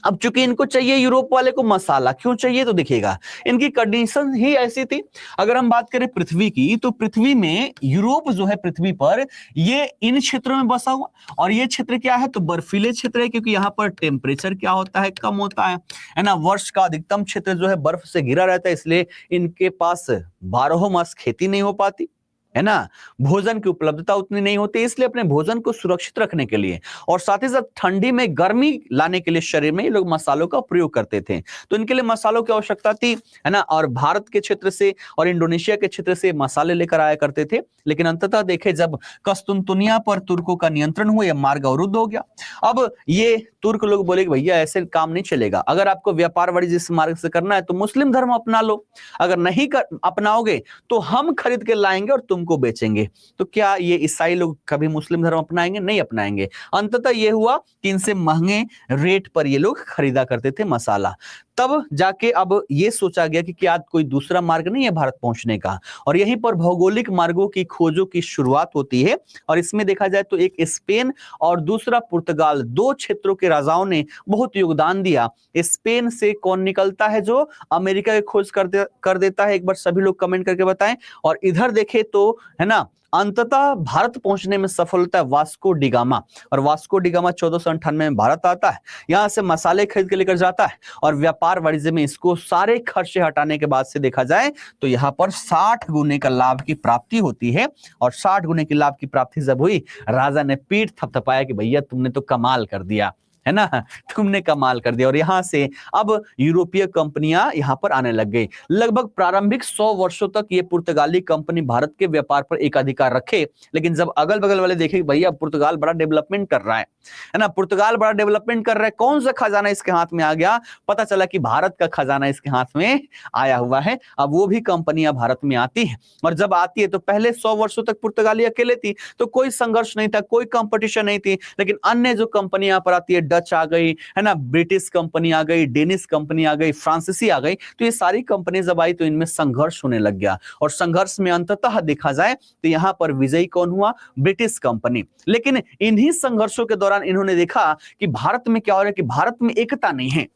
अब चूंकि इनको चाहिए, यूरोप वाले को मसाला क्यों चाहिए, तो देखिएगा इनकी कंडीशन ही ऐसी थी। अगर हम बात करें पृथ्वी की, तो पृथ्वी में यूरोप जो है पृथ्वी पर ये इन क्षेत्रों में बसा हुआ, और ये क्षेत्र क्या है, तो बर्फीले क्षेत्र है, क्योंकि यहाँ पर टेम्परेचर क्या होता है, कम होता है ना। वर्ष का अधिकतम क्षेत्र जो है बर्फ से घिरा रहता है, इसलिए इनके पास 12 मास खेती नहीं हो पाती, है ना। भोजन की उपलब्धता उतनी नहीं होती, इसलिए अपने भोजन को सुरक्षित रखने के लिए और साथ ही साथ ठंडी में गर्मी लाने के लिए शरीर में ये लोग मसालों का प्रयोग करते थे। तो इनके लिए मसालों की आवश्यकता थी, है ना। और भारत के क्षेत्र से और इंडोनेशिया के क्षेत्र से मसाले लेकर आया करते थे, लेकिन अंततः देखे जब कस्तुनतुनिया पर तुर्कों का नियंत्रण हुआ, यह मार्ग अवरुद्ध हो गया। अब ये तुर्क लोग बोले कि भैया ऐसे काम नहीं चलेगा, अगर आपको व्यापार वाणिज्य इस मार्ग से करना है तो मुस्लिम धर्म अपना लो, अगर नहीं अपनाओगे तो हम खरीद के लाएंगे और तुमको बेचेंगे। तो क्या ये ईसाई लोग कभी मुस्लिम धर्म अपनाएंगे? नहीं अपनाएंगे। अंततः ये हुआ कि इनसे महंगे रेट पर ये लोग खरीदा करते थे मसाला। तब जाके अब ये सोचा गया कि क्या कोई दूसरा मार्ग नहीं है भारत पहुंचने का, और यहीं पर भौगोलिक मार्गों की खोजों की शुरुआत होती है। और इसमें देखा जाए तो एक स्पेन और दूसरा पुर्तगाल, दो क्षेत्रों के राजाओं ने बहुत योगदान दिया। स्पेन से कौन निकलता है जो अमेरिका की खोज कर देता है, एक बार सभी लोग कमेंट करके बताएं। और इधर देखे तो, है ना, अंततः भारत पहुंचने में सफल होता है वास्को डी गामा, और वास्को डी गामा 1498 में भारत आता है, यहां से मसाले खरीद के लेकर जाता है, और व्यापार वाणिज्य में इसको सारे खर्चे हटाने के बाद से देखा जाए तो यहां पर 60 गुने का लाभ की प्राप्ति होती है। और 60 गुने की लाभ की प्राप्ति जब हुई, राजा ने पीठ थपथपाया कि भैया तुमने तो कमाल कर दिया, है ना, तुमने कमाल कर दिया। और यहां से अब यूरोपीय कंपनियां यहां पर आने लग गई। लगभग प्रारंभिक 100 वर्षों तक ये पुर्तगाली कंपनी भारत के व्यापार पर एकाधिकार रखे, लेकिन जब अगल बगल वाले देखे भैया पुर्तगाल बड़ा डेवलपमेंट कर रहा है ना, पुर्तगाल बड़ा डेवलपमेंट कर रहा है, कौन सा खजाना इसके हाथ में आ गया, पता चला कि भारत का खजाना इसके हाथ में आया हुआ है। अब वो भी कंपनियां भारत में आती है, और जब आती है तो पहले 100 वर्षों तक पुर्तगाली अकेले थी, तो कोई संघर्ष नहीं था, कोई कंपटीशन नहीं थी। लेकिन अन्य जो कंपनियां यहाँ पर आती है, डच आ गई, है ना, ब्रिटिश कंपनी आ गई, डेनिश कंपनी आ गई, फ्रांसीसी आ गई, तो ये सारी कंपनी जब आई तो इनमें संघर्ष होने लग गया। और संघर्ष में अंततः देखा जाए तो यहां पर विजयी कौन हुआ, ब्रिटिश कंपनी। लेकिन इन्हीं संघर्षों के दौरान इन्होंने देखा कि भारत में क्या हो रहा है, कि भारत में एकता नहीं है।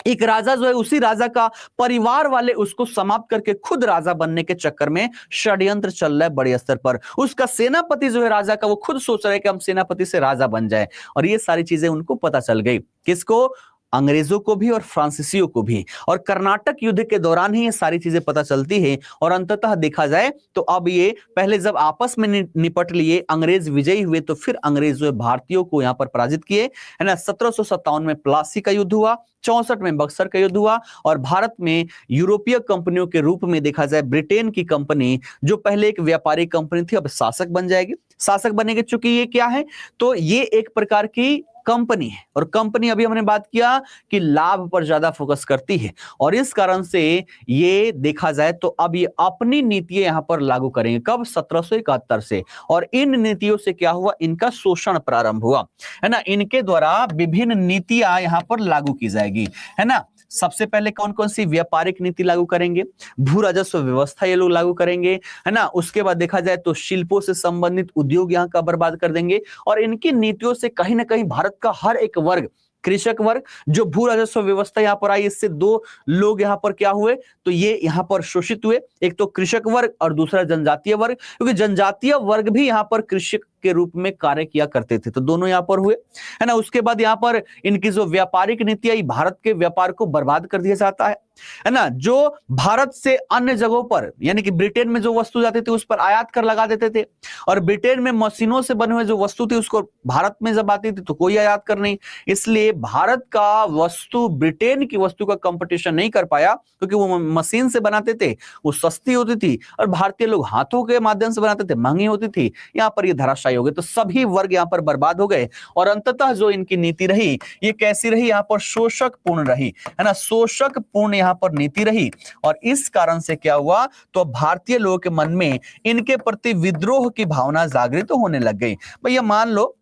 एक राजा जो है, उसी राजा का परिवार वाले उसको समाप्त करके खुद राजा बनने के चक्कर में षड्यंत्र चल रहा है बड़े स्तर पर। उसका सेनापति जो है राजा का, वो खुद सोच रहा है कि हम सेनापति से राजा बन जाए। और ये सारी चीजें उनको पता चल गई, किसको, अंग्रेजों को भी और फ्रांसीसियों को भी। और कर्नाटक युद्ध के दौरान ही ये सारी चीजें पता चलती है। और अंततः देखा जाए तो अब ये पहले जब आपस में निपट लिए, अंग्रेज विजयी हुए, तो फिर अंग्रेज जो है भारतीयों को यहां पर पराजित किए, है ना। 1757 में प्लासी का युद्ध हुआ, 64 में बक्सर का युद्ध हुआ, और भारत में यूरोपीय कंपनियों के रूप में देखा जाए ब्रिटेन की कंपनी, जो पहले एक व्यापारिक कंपनी थी, अब शासक बन जाएगी। शासक बनेगी, चूंकि ये क्या है, तो ये एक प्रकार की कंपनी है, और कंपनी अभी हमने बात किया कि लाभ पर ज्यादा फोकस करती है, और इस कारण से ये देखा जाए तो अब ये अपनी नीतियां यहां पर लागू करेंगे। कब, 1771 से। और इन नीतियों से क्या हुआ, इनका शोषण प्रारंभ हुआ, है ना। इनके द्वारा विभिन्न नीतियां यहां पर लागू की जाएगी, है ना। सबसे पहले कौन कौन सी व्यापारिक नीति लागू करेंगे, भू राजस्व व्यवस्था ये लोग लागू करेंगे, है ना। उसके बाद देखा जाए तो शिल्पों से संबंधित उद्योग यहाँ का बर्बाद कर देंगे। और इनकी नीतियों से कहीं ना कहीं भारत का हर एक वर्ग, कृषक वर्ग, जो भू राजस्व व्यवस्था यहाँ पर आई, इससे दो लोग यहाँ पर क्या हुए, तो ये यहाँ पर शोषित हुए। एक तो कृषक वर्ग और दूसरा जनजातीय वर्ग, क्योंकि जनजातीय वर्ग भी यहाँ पर कृषक के रूप में कार्य किया करते थे, तो दोनों यहाँ पर हुए, है ना। उसके बाद यहाँ पर इनकी जो व्यापारिक नीति आई, भारत के व्यापार को बर्बाद कर दिया जाता है। है ना, जो भारत से अन्य जगहों पर यानी कि ब्रिटेन में जो वस्तु जाती थी उस पर आयात कर लगा देते थे, और ब्रिटेन में मशीनों से बने हुए जो वस्तु थी उसको भारत में जब आती थी तो कोई आयात कर नहीं। इसलिए भारत का वस्तु ब्रिटेन की वस्तु का कंपटीशन नहीं कर पाया, क्योंकि वो मशीन से बनाते थे, वो सस्ती होती थी, और भारतीय लोग हाथों के माध्यम से बनाते थे, महंगी होती थी। यहां पर ये धराशायी हो गए, तो सभी वर्ग यहां पर बर्बाद हो गए। और अंततः जो इनकी नीति रही ये कैसी रही, यहां पर शोषक पूर्ण रही, है ना, शोषक पूर्ण यहां पर नीति रही। और इस कारण से क्या हुआ, तो भारतीय लोगों के मन में इनके प्रति विद्रोह की भावना जागृत होने लग गई। भैया मान लो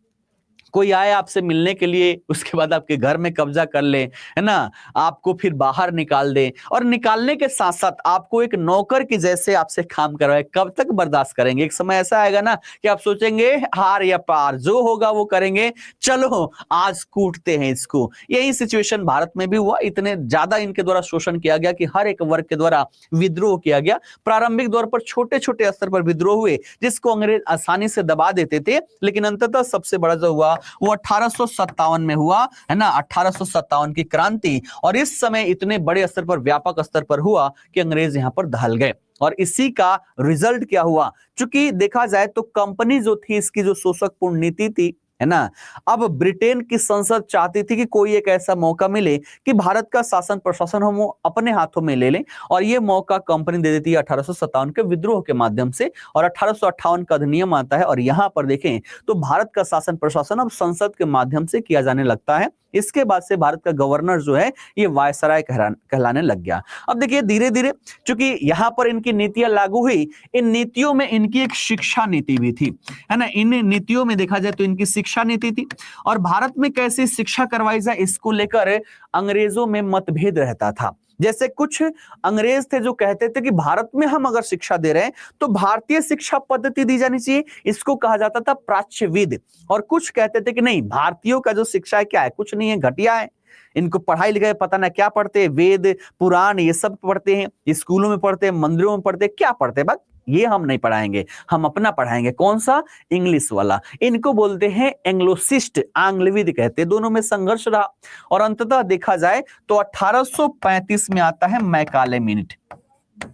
कोई आए आपसे मिलने के लिए, उसके बाद आपके घर में कब्जा कर ले, है ना, आपको फिर बाहर निकाल दे, और निकालने के साथ साथ आपको एक नौकर की जैसे आपसे काम करवाए, कब तक बर्दाश्त करेंगे? एक समय ऐसा आएगा ना कि आप सोचेंगे हार या पार, जो होगा वो करेंगे, चलो आज कूटते हैं इसको। यही सिचुएशन भारत में भी हुआ। इतने ज्यादा इनके द्वारा शोषण किया गया कि हर एक वर्ग के द्वारा विद्रोह किया गया। प्रारंभिक दौर पर छोटे छोटे स्तर पर विद्रोह हुए जिसको अंग्रेज आसानी से दबा देते थे, लेकिन अंततः सबसे बड़ा जो हुआ वो 1857 में हुआ, है ना, 1857 की क्रांति। और इस समय इतने बड़े स्तर पर, व्यापक स्तर पर हुआ कि अंग्रेज यहां पर ढल गए। और इसी का रिजल्ट क्या हुआ, चूंकि देखा जाए तो कंपनी जो थी इसकी जो शोषकपूर्ण नीति थी, है ना, अब ब्रिटेन की संसद चाहती थी कि कोई एक ऐसा मौका मिले कि भारत का शासन प्रशासन हम अपने हाथों में ले लें, और यह मौका कंपनी दे देती है 1857 के विद्रोह के माध्यम से। और 1858 का अधिनियम आता है, और यहां पर देखें तो भारत का शासन प्रशासन अब संसद के माध्यम से किया जाने लगता है। इसके बाद से भारत का गवर्नर जो है ये वायसराय कहलाने लग गया। अब देखिए धीरे धीरे चूंकि यहां पर इनकी नीतियां लागू हुई, इन नीतियों में इनकी एक शिक्षा नीति भी थी, है ना, इन नीतियों में देखा जाए तो इनकी शिक्षा नीति थी। और भारत में कैसे शिक्षा करवाई जाए इसको लेकर अंग्रेजों में मतभेद रहता था। जैसे कुछ अंग्रेज थे जो कहते थे कि भारत में हम अगर शिक्षा दे रहे हैं तो भारतीय शिक्षा पद्धति दी जानी चाहिए, इसको कहा जाता था प्राच्यविद। और कुछ कहते थे कि नहीं, भारतीयों का जो शिक्षा है क्या है, कुछ नहीं है, घटिया है, इनको पढ़ाई लिखाई पता ना क्या पढ़ते हैं, वेद पुराण ये सब पढ़ते हैं, स्कूलों में पढ़ते हैं, मंदिरों में पढ़ते हैं, क्या पढ़ते हैं, बस ये हम नहीं पढ़ाएंगे, हम अपना पढ़ाएंगे। कौन सा? इंग्लिश वाला। इनको बोलते हैं एंग्लोसिस्ट, आंग्लविद कहते हैं। दोनों में संघर्ष रहा, और अंततः देखा जाए तो 1835 में आता है मैकाले मिनट,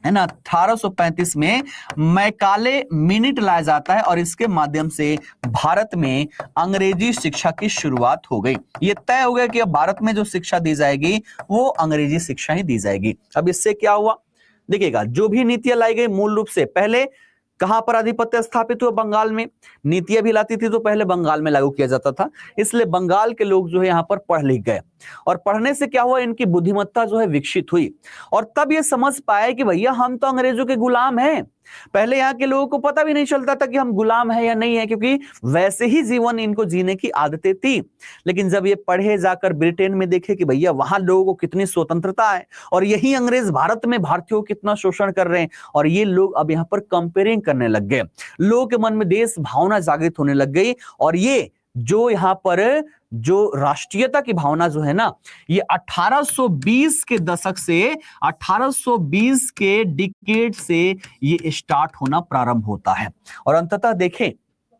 है ना, 1835 में मैकाले मिनट लाया जाता है, और इसके माध्यम से भारत में अंग्रेजी शिक्षा की शुरुआत हो गई। ये तय हो गया कि अब भारत में जो शिक्षा दी जाएगी वो अंग्रेजी शिक्षा ही दी जाएगी। अब इससे क्या हुआ देखिएगा, जो भी नीतियां लाई गई मूल रूप से पहले कहां पर आधिपत्य स्थापित हुआ, बंगाल में। नीतियां भी लाती थी तो पहले बंगाल में लागू किया जाता था, इसलिए बंगाल के लोग जो है यहां पर पढ़ लिख गए, और पढ़ने से क्या हुआ, इनकी बुद्धिमत्ता जो है विकसित हुई, और तब ये समझ पाए कि भैया हम तो अंग्रेजों के गुलाम हैं। पहले यहाँ के लोगों को पता भी नहीं चलता था कि हम गुलाम है या नहीं है, क्योंकि वैसे ही जीवन इनको जीने की आदतें थी। लेकिन जब ये पढ़े जाकर ब्रिटेन में देखे कि भैया वहां लोगों को कितनी स्वतंत्रता है, और यही अंग्रेज भारत में भारतीयों को कितना शोषण कर रहे हैं, और ये लोग अब यहाँ पर कंपेयरिंग करने लग गए, लोगों के मन में देश भावना जागृत होने लग गई। और ये जो यहाँ पर जो राष्ट्रीयता की भावना जो है ना, ये 1820 के दशक से, 1820 के डिकेड से ये स्टार्ट होना प्रारंभ होता है। और अंततः देखें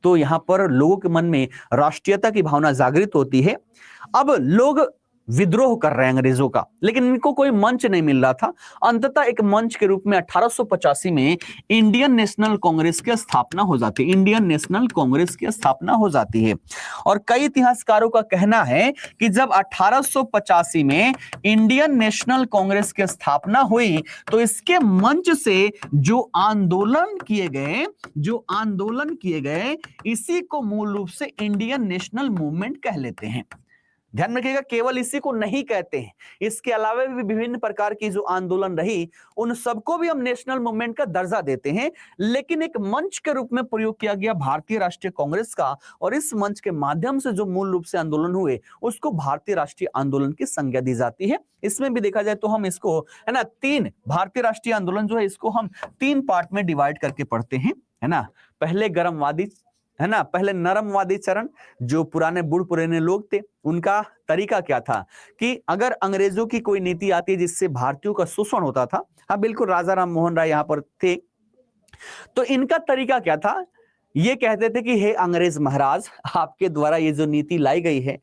तो यहां पर लोगों के मन में राष्ट्रीयता की भावना जागृत होती है। अब लोग विद्रोह कर रहे हैं अंग्रेजों का, लेकिन इनको कोई मंच नहीं मिल रहा था। अंततः एक मंच के रूप में 1885 में इंडियन नेशनल कांग्रेस की स्थापना हो जाती है, इंडियन नेशनल कांग्रेस की स्थापना हो जाती है। और कई इतिहासकारों का कहना है कि जब 1885 में इंडियन नेशनल कांग्रेस की स्थापना हुई तो इसके मंच से जो आंदोलन किए गए इसी को मूल रूप से इंडियन नेशनल मूवमेंट कह लेते हैं। ध्यान रखिएगा, केवल इसी को नहीं कहते हैं, इसके अलावा भी विभिन्न प्रकार की जो आंदोलन रही उन सबको भी हम नेशनल मूवमेंट का दर्जा देते हैं। लेकिन एक मंच के रूप में प्रयोग किया गया भारतीय राष्ट्रीय कांग्रेस का, और इस मंच के माध्यम से जो मूल रूप से आंदोलन हुए उसको भारतीय राष्ट्रीय आंदोलन की संज्ञा दी जाती है। इसमें भी देखा जाए तो हम इसको, है ना, तीन भारतीय राष्ट्रीय आंदोलन जो है इसको हम तीन पार्ट में डिवाइड करके पढ़ते हैं, है ना। पहले गर्मवादी, है ना, पहले नरमवादी चरण, जो पुराने बूढ़ पुराने लोग थे उनका तरीका क्या था कि अगर अंग्रेजों की कोई नीति आती है जिससे भारतीयों का शोषण होता था, हाँ बिल्कुल, राजा राम मोहन राय यहाँ पर थे, तो इनका तरीका क्या था ये कहते थे कि हे अंग्रेज महाराज, आपके द्वारा ये जो नीति लाई गई है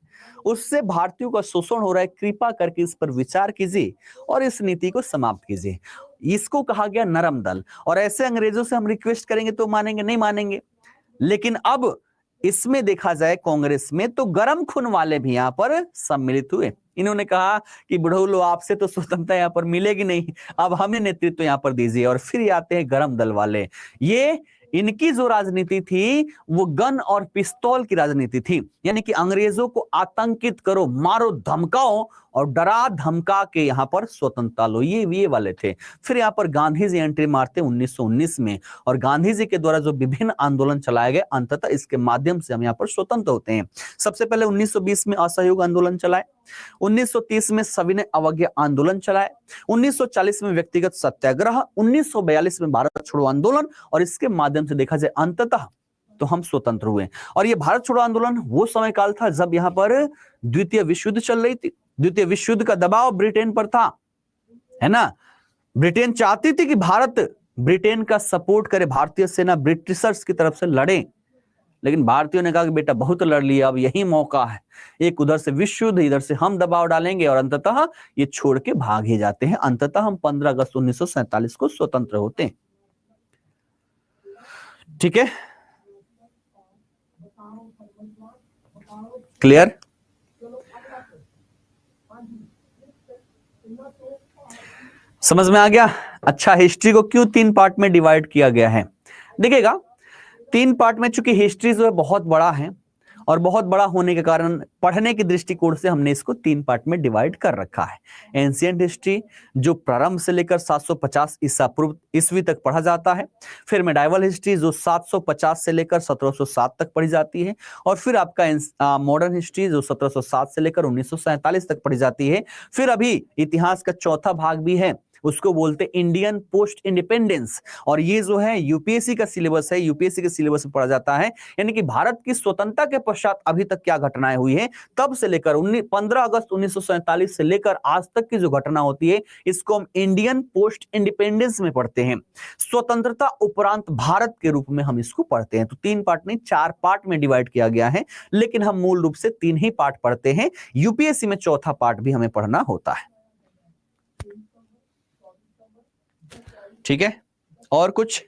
उससे भारतीयों का शोषण हो रहा है, कृपा करके इस पर विचार कीजिए और इस नीति को समाप्त कीजिए। इसको कहा गया नरम दल। और ऐसे अंग्रेजों से हम रिक्वेस्ट करेंगे तो मानेंगे? नहीं मानेंगे। लेकिन अब इसमें देखा जाए कांग्रेस में तो गरम खून वाले भी यहां पर सम्मिलित हुए। इन्होंने कहा कि बुढ़ऊ आपसे तो स्वतंत्रता यहां पर मिलेगी नहीं, अब हमें नेतृत्व यहां पर दीजिए। और फिर आते हैं गरम दल वाले। ये इनकी जो राजनीति थी वो गन और पिस्तौल की राजनीति थी, यानी कि अंग्रेजों को आतंकित करो, मारो, धमकाओ और डरा धमका के यहां पर स्वतंत्रता लो, ये वाले थे। फिर यहां पर गांधी जी एंट्री मारते 1919 में, और गांधी जी के द्वारा जो विभिन्न आंदोलन चलाए गए, अंततः इसके माध्यम से हम यहां पर स्वतंत्र होते हैं। सबसे पहले 1920 में असहयोग आंदोलन चलाए, 1930 में सविनय अवज्ञा आंदोलन चलाए, 1940 में व्यक्तिगत सत्याग्रह, 1942 में भारत छोड़ो आंदोलन, और इसके माध्यम से देखा जाए अंततः तो हम स्वतंत्र हुए। और ये भारत छोड़ो आंदोलन वो समय काल था जब यहां पर द्वितीय विश्व युद्ध चल रही थी। द्वितीय विश्व युद्ध का दबाव ब्रिटेन पर था, है ना। ब्रिटेन चाहती थी कि भारत ब्रिटेन का सपोर्ट करे, भारतीय सेना ब्रिटिशर्स की तरफ से लड़े, लेकिन भारतीयों ने कहा कि बेटा बहुत लड़ लिया, अब यही मौका है, एक उधर से विश्व युद्ध, इधर से हम दबाव डालेंगे, और अंततः ये छोड़ के भाग ही जाते हैं। अंततः हम 15 अगस्त 1947 को स्वतंत्र होते हैं। ठीक है, क्लियर? समझ में आ गया? अच्छा, हिस्ट्री को क्यों 3 पार्ट में डिवाइड किया गया है? देखिएगा, 3 पार्ट में, चूंकि हिस्ट्री जो है बहुत बड़ा है और बहुत बड़ा होने के कारण पढ़ने के दृष्टिकोण से हमने इसको 3 पार्ट में डिवाइड कर रखा है। एंशिएंट हिस्ट्री जो प्रारंभ से लेकर 750 ईसा पूर्व ईस्वी तक पढ़ा जाता है, फिर मेडाइवल हिस्ट्री जो 750 से लेकर 1707 तक पढ़ी जाती है, और फिर आपका मॉडर्न हिस्ट्री जो 1707 से लेकर 1947 तक पढ़ी जाती है। फिर अभी इतिहास का चौथा भाग भी है, उसको बोलते इंडियन पोस्ट इंडिपेंडेंस, और ये जो है यूपीएससी का सिलेबस है, यूपीएससी के सिलेबस में पढ़ा जाता है। यानी कि भारत की स्वतंत्रता के पश्चात अभी तक क्या घटनाएं हुई हैं, तब से लेकर 15 अगस्त 1947 से लेकर आज तक की जो घटना होती है, इसको हम इंडियन पोस्ट इंडिपेंडेंस में पढ़ते हैं, स्वतंत्रता उपरांत भारत के रूप में हम इसको पढ़ते हैं। तो 3 पार्ट नहीं 4 पार्ट में डिवाइड किया गया है, लेकिन हम मूल रूप से 3 ही पार्ट पढ़ते हैं। यूपीएससी में चौथा पार्ट भी हमें पढ़ना होता है। ठीक है, और कुछ?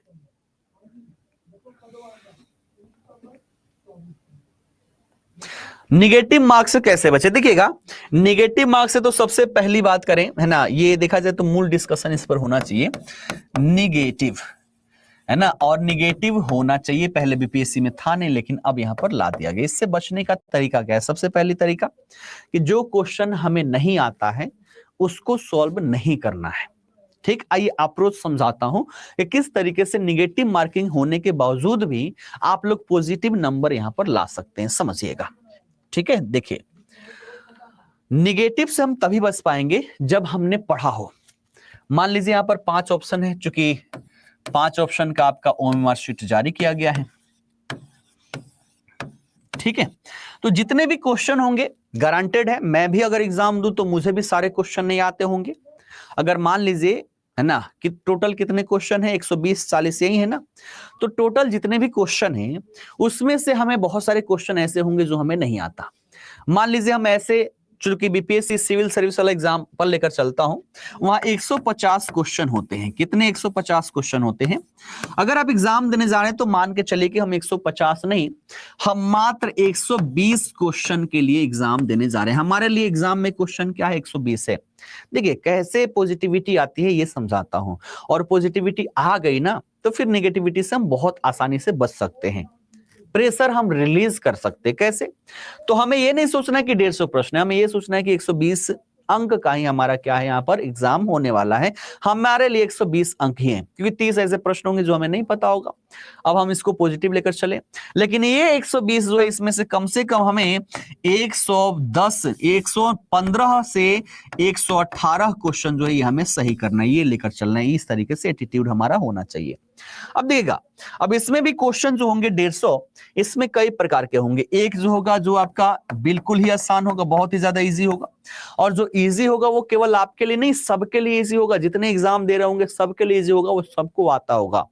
निगेटिव मार्क्स से कैसे बचे? देखिएगा, निगेटिव मार्क्स से तो सबसे पहली बात करें, है ना, ये देखा जाए तो मूल डिस्कशन इस पर होना चाहिए, निगेटिव, है ना, और निगेटिव होना चाहिए, पहले बीपीएससी में था नहीं, लेकिन अब यहां पर ला दिया गया। इससे बचने का तरीका क्या है? सबसे पहली तरीका कि जो क्वेश्चन हमें नहीं आता है उसको सॉल्व नहीं करना है। ठीक, आइए अप्रोच समझाता हूं कि किस तरीके से निगेटिव मार्किंग होने के बावजूद भी आप लोग पॉजिटिव नंबर यहां पर ला सकते हैं, समझिएगा। ठीक है, देखिए, निगेटिव से हम तभी बच पाएंगे जब हमने पढ़ा हो। मान लीजिए यहां पर 5 ऑप्शन है, चूंकि 5 ऑप्शन का आपका ओएमआर शीट जारी किया गया है। ठीक है, तो जितने भी क्वेश्चन होंगे गारंटेड है, मैं भी अगर एग्जाम दूं तो मुझे भी सारे क्वेश्चन नहीं आते होंगे। अगर मान लीजिए, है ना, कि टोटल कितने क्वेश्चन है, 120 40 यही है ना, तो टोटल जितने भी क्वेश्चन हैं उसमें से हमें बहुत सारे क्वेश्चन ऐसे होंगे जो हमें नहीं आता। मान लीजिए हम ऐसे, चूंकि बीपीएससी सिविल सर्विस वाला एग्जाम पर लेकर चलता हूं, वहां 150 क्वेश्चन होते हैं। कितने? 150 क्वेश्चन होते हैं। अगर आप एग्जाम देने जा रहे हैं तो मान के चलिए कि हम 150 नहीं, हम मात्र 120 क्वेश्चन के लिए एग्जाम देने जा रहे हैं। हमारे लिए एग्जाम में क्वेश्चन क्या है? 120 है। देखिए कैसे पॉजिटिविटी आती है ये समझाता हूं, और पॉजिटिविटी आ गई ना तो फिर नेगेटिविटी से हम बहुत आसानी से बच सकते हैं, प्रेशर हम रिलीज कर सकते। कैसे? तो हमें ये नहीं सोचना है कि 150 प्रश्न है, हमें ये सोचना है कि 120 अंक का ही हमारा क्या है, यहाँ पर एग्जाम होने वाला है। हमारे लिए 120 अंक ही हैं, क्योंकि 30 ऐसे प्रश्न होंगे जो हमें नहीं पता होगा। अब हम इसको पॉजिटिव लेकर चले, लेकिन ये 120 जो है इसमें से कम हमें 110 115 से 118 क्वेश्चन जो है ये हमें सही करना है, ये लेकर चलना है। इस तरीके से एटीट्यूड हमारा होना चाहिए। अब देखिएगा, अब इसमें भी क्वेश्चन जो होंगे 150, इसमें कई प्रकार के होंगे। एक जो होगा जो आपका बिल्कुल ही आसान होगा, बहुत ही ज्यादा इजी होगा, और जो इजी होगा वो केवल आपके लिए नहीं सबके लिए इजी होगा। जितने एग्जाम दे रहे होंगे सबके लिए इजी होगा, वो सबको आता होगा।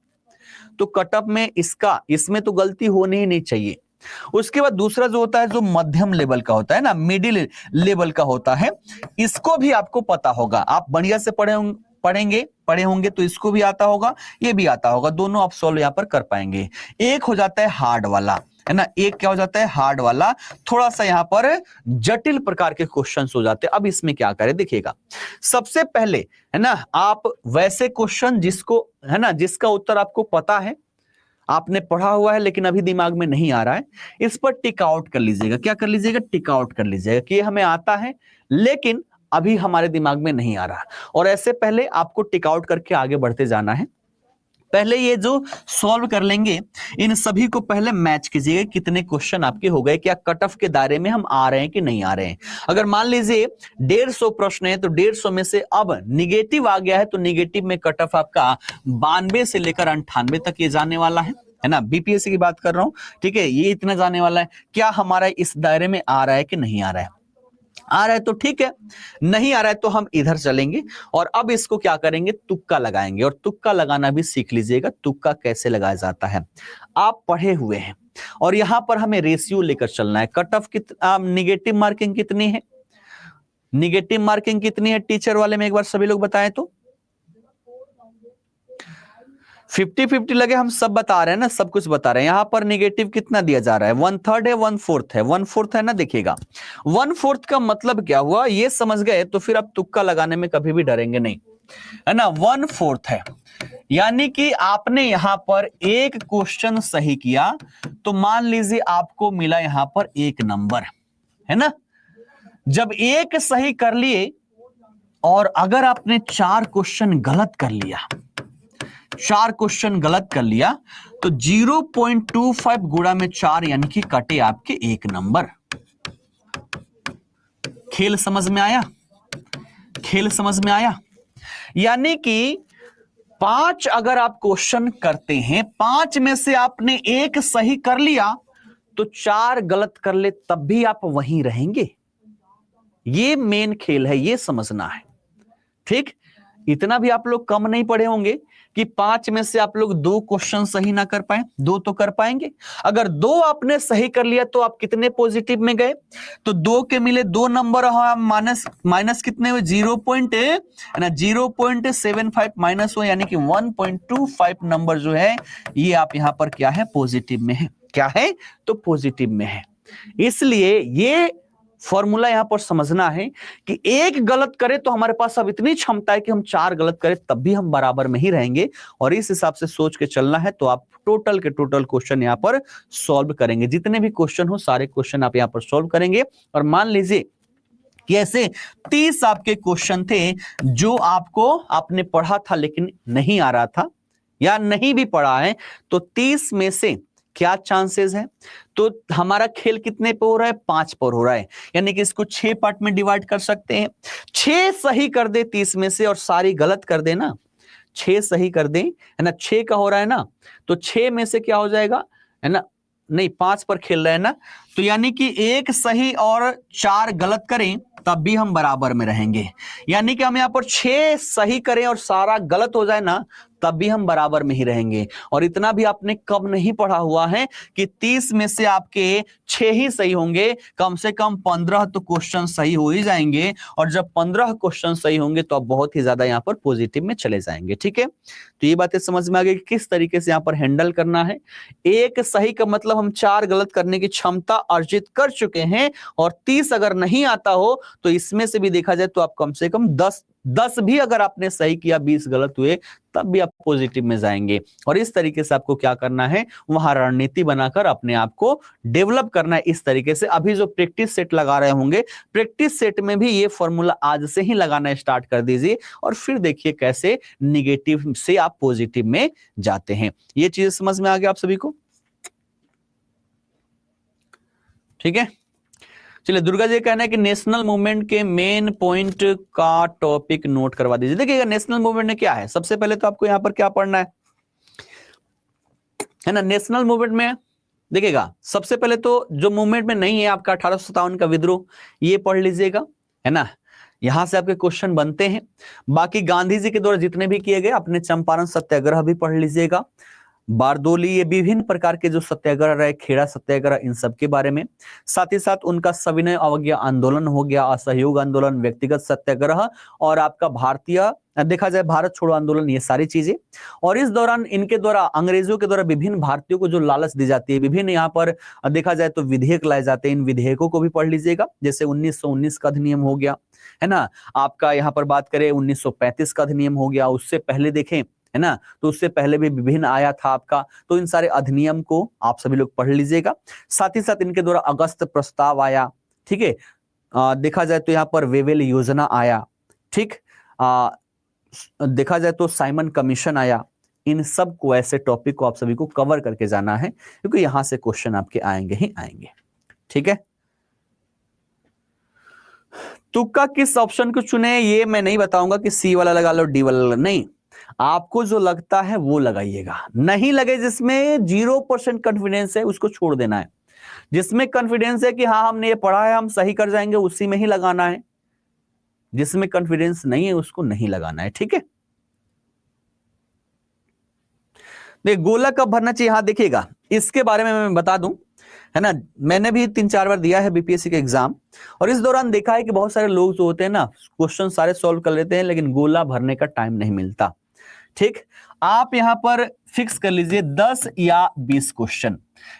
तो कट ऑफ में इसमें तो गलती होनी ही नहीं चाहिए। उसके बाद दूसरा जो होता है, जो मध्यम लेवल का होता है ना, मिडिल लेवल का होता है, इसको भी आपको पता होगा। आप बढ़िया से पढ़े होंगे तो इसको भी आता होगा, ये भी आता होगा, दोनों आप सॉल्व यहां पर कर पाएंगे। एक हो जाता है हार्ड वाला, है ना, एक क्या हो जाता है हार्ड वाला, थोड़ा सा यहां पर जटिल प्रकार के क्वेश्चंस हो जाते हैं। अब इसमें क्या करें देखिएगा, सबसे पहले है ना, आप वैसे क्वेश्चन जिसको है ना, जिसका उत्तर आपको पता है, आपने पढ़ा हुआ है लेकिन अभी दिमाग में नहीं आ रहा है, इस पर टिक आउट कर लीजिएगा। क्या कर लीजिएगा, टिक आउट कर लीजिएगा कि ये हमें आता है लेकिन अभी हमारे दिमाग में नहीं आ रहा। और ऐसे पहले आपको टिक आउट करके आगे बढ़ते जाना है। पहले ये जो सॉल्व कर लेंगे, इन सभी को पहले मैच कीजिएगा, कितने क्वेश्चन आपके हो गए, क्या कट ऑफ के दायरे में हम आ रहे हैं कि नहीं आ रहे हैं। अगर मान लीजिए 150 प्रश्न है तो 150 में से अब निगेटिव आ गया है, तो निगेटिव में कट ऑफ आपका 92 से लेकर 98 तक ये जाने वाला है ना, बीपीएससी की बात कर रहा हूं, ठीक है, ये इतना जाने वाला है। क्या हमारा इस दायरे में आ रहा है कि नहीं आ रहा है, आ रहा है तो ठीक है, नहीं आ रहा है तो हम इधर चलेंगे और अब इसको क्या करेंगे, तुक्का लगाएंगे। और तुक्का लगाना भी सीख लीजिएगा, तुक्का कैसे लगाया जाता है। आप पढ़े हुए हैं और यहां पर हमें रेशियो लेकर चलना है। कट ऑफ निगेटिव मार्किंग कितनी है, निगेटिव मार्किंग कितनी है टीचर वाले में एक बार सभी लोग बताएं तो। 50-50 लगे, हम सब बता रहे हैं ना, सब कुछ बता रहे हैं। यहां पर निगेटिव कितना दिया जा रहा है, 1/3 है, 1/4 है, 1/4 है ना। देखिएगा 1/4 का मतलब क्या हुआ, ये समझ गए तो फिर आप तुक्का लगाने में कभी भी डरेंगे नहीं, है ना। 1/4 है, यानी कि आपने यहां पर एक क्वेश्चन सही किया तो मान लीजिए आपको मिला यहां पर 1 नंबर, है ना। जब एक सही कर लिए और अगर आपने 4 क्वेश्चन गलत कर लिया, 4 क्वेश्चन गलत कर लिया तो 0.25 गुणा में 4 यानी कि कटे आपके 1 नंबर। खेल समझ में आया, खेल समझ में आया। यानी कि 5 अगर आप क्वेश्चन करते हैं, 5 में से आपने एक सही कर लिया तो 4 गलत कर ले तब भी आप वहीं रहेंगे। ये मेन खेल है, ये समझना है, ठीक। इतना भी आप लोग कम नहीं पढ़े होंगे कि 5 में से आप लोग 2 क्वेश्चन सही ना कर पाए, 2 तो कर पाएंगे। अगर 2 आपने सही कर लिया तो आप कितने पॉजिटिव में गए, तो 2 के मिले 2 नंबर, माइनस कितने हुए, 0.75 माइनस हुए, यानी कि 1.25 नंबर जो है ये आप यहां पर क्या है, पॉजिटिव में है। क्या है, तो पॉजिटिव में है। इसलिए ये फॉर्मूला यहां पर समझना है कि एक गलत करें तो हमारे पास अब इतनी क्षमता है कि हम 4 गलत करें तब भी हम बराबर में ही रहेंगे। और इस हिसाब से सोच के चलना है तो आप टोटल के टोटल क्वेश्चन यहां पर सॉल्व करेंगे। जितने भी क्वेश्चन हो सारे क्वेश्चन आप यहां पर सॉल्व करेंगे। और मान लीजिए कि ऐसे 30 आपके क्वेश्चन थे जो आपने पढ़ा था लेकिन नहीं आ रहा था या नहीं भी पढ़ा है, तो 30 में से क्या चांसेस है, तो हमारा खेल कितने पे हो रहा है, 5 पर हो रहा है। यानी कि इसको 6 पार्ट में डिवाइड कर सकते हैं। 6 सही कर दे 30 में से और सारी गलत कर दे ना, 6 सही कर दे, है ना, 6 का हो रहा है ना, तो 6 में से क्या हो जाएगा, है ना, नहीं 5 पर खेल रहे हैं ना, तो यानी कि 1 सही और 4 गलत करें तब भी हम बराबर में रहेंगे। यानी कि हम यहां पर 6 सही करें और सारा गलत हो जाए ना, तब भी हम बराबर में ही रहेंगे। और इतना भी आपने कम नहीं पढ़ा हुआ है कि 30 में से आपके 6 ही सही होंगे, कम से कम 15 तो क्वेश्चन सही हो ही जाएंगे। और जब 15 क्वेश्चन सही होंगे तो आप बहुत ही ज्यादा यहाँ पर पॉजिटिव में चले जाएंगे, ठीक है। तो ये बातें समझ में आ गई कि किस तरीके से यहाँ पर हैंडल करना है। एक सही का मतलब हम 4 गलत करने की क्षमता अर्जित कर चुके हैं, और 30 अगर नहीं आता हो तो इसमें से भी देखा जाए तो आप कम से कम 10 भी अगर आपने सही किया, 20 गलत हुए तब भी आप पॉजिटिव में जाएंगे। और इस तरीके से आपको क्या करना है, वहां रणनीति बनाकर अपने आप को डेवलप करना है। इस तरीके से अभी जो प्रैक्टिस सेट लगा रहे होंगे, प्रैक्टिस सेट में भी ये फॉर्मूला आज से ही लगाना स्टार्ट कर दीजिए और फिर देखिए कैसे निगेटिव से आप पॉजिटिव में जाते हैं। ये चीज समझ में आ गया आप सभी को, ठीक है। चलिए, दुर्गा जी कहना है कि नेशनल मूवमेंट के मेन पॉइंट का टॉपिक नोट करवा दीजिए। देखिएगा नेशनल मूवमेंट में क्या है, सबसे पहले तो आपको यहां पर क्या पढ़ना है ना। नेशनल मूवमेंट में देखिएगा सबसे पहले तो जो मूवमेंट में नहीं है आपका 1857 का विद्रोह, ये पढ़ लीजिएगा, है ना। यहां से आपके क्वेश्चन बनते हैं। बाकी गांधी जी के द्वारा जितने भी किए गए, अपने चंपारण सत्याग्रह भी पढ़ लीजिएगा। बारदोली, ये विभिन्न प्रकार के जो सत्याग्रह रहे, खेड़ा सत्याग्रह, इन सब के बारे में। साथ ही साथ उनका सविनय अवज्ञा आंदोलन हो गया, असहयोग आंदोलन, व्यक्तिगत सत्याग्रह और आपका भारतीय देखा जाए भारत छोड़ो आंदोलन, ये सारी चीजें। और इस दौरान इनके द्वारा, अंग्रेजों के द्वारा विभिन्न भारतीयों को जो लालच दी जाती है, विभिन्न यहाँ पर देखा जाए तो विधेयक लाए जाते हैं, इन विधेयकों को भी पढ़ लीजिएगा। जैसे 1919 का अधिनियम हो गया, है ना, आपका यहाँ पर बात करें 1935 का अधिनियम हो गया, उससे पहले देखें, है ना, तो उससे पहले भी विभिन्न आया था आपका। तो इन सारे अधिनियम को आप सभी लोग पढ़ लीजिएगा। साथ ही साथ इनके द्वारा अगस्त प्रस्ताव आया, ठीक है, देखा जाए तो यहाँ पर वेवेल योजना आया, ठीक, देखा जाए तो साइमन कमीशन आया। इन सब को, ऐसे टॉपिक को आप सभी को कवर करके जाना है, क्योंकि यहां से क्वेश्चन आपके आएंगे ही आएंगे, ठीक है। तुक्का किस ऑप्शन को चुने, ये मैं नहीं बताऊंगा कि सी वाला लगा लो, डी वाला नहीं, आपको जो लगता है वो लगाइएगा। नहीं लगे, जिसमें 0% कॉन्फिडेंस है उसको छोड़ देना है। जिसमें कॉन्फिडेंस है कि हाँ हमने ये पढ़ा है, हम सही कर जाएंगे, उसी में ही लगाना है। जिसमें कॉन्फिडेंस नहीं है उसको नहीं लगाना है, ठीक है। देख, गोला कब भरना चाहिए, हाँ देखिएगा, इसके बारे में मैं बता दूं, है ना, मैंने भी 3-4 बार दिया है बीपीएससी के एग्जाम, और इस दौरान देखा है कि बहुत सारे लोग जो होते हैं ना, क्वेश्चन सारे सॉल्व कर लेते हैं, लेकिन गोला भरने का टाइम नहीं मिलता, ठीक। आप यहां पर फिक्स कर लीजिए 10 या 20 क्वेश्चन,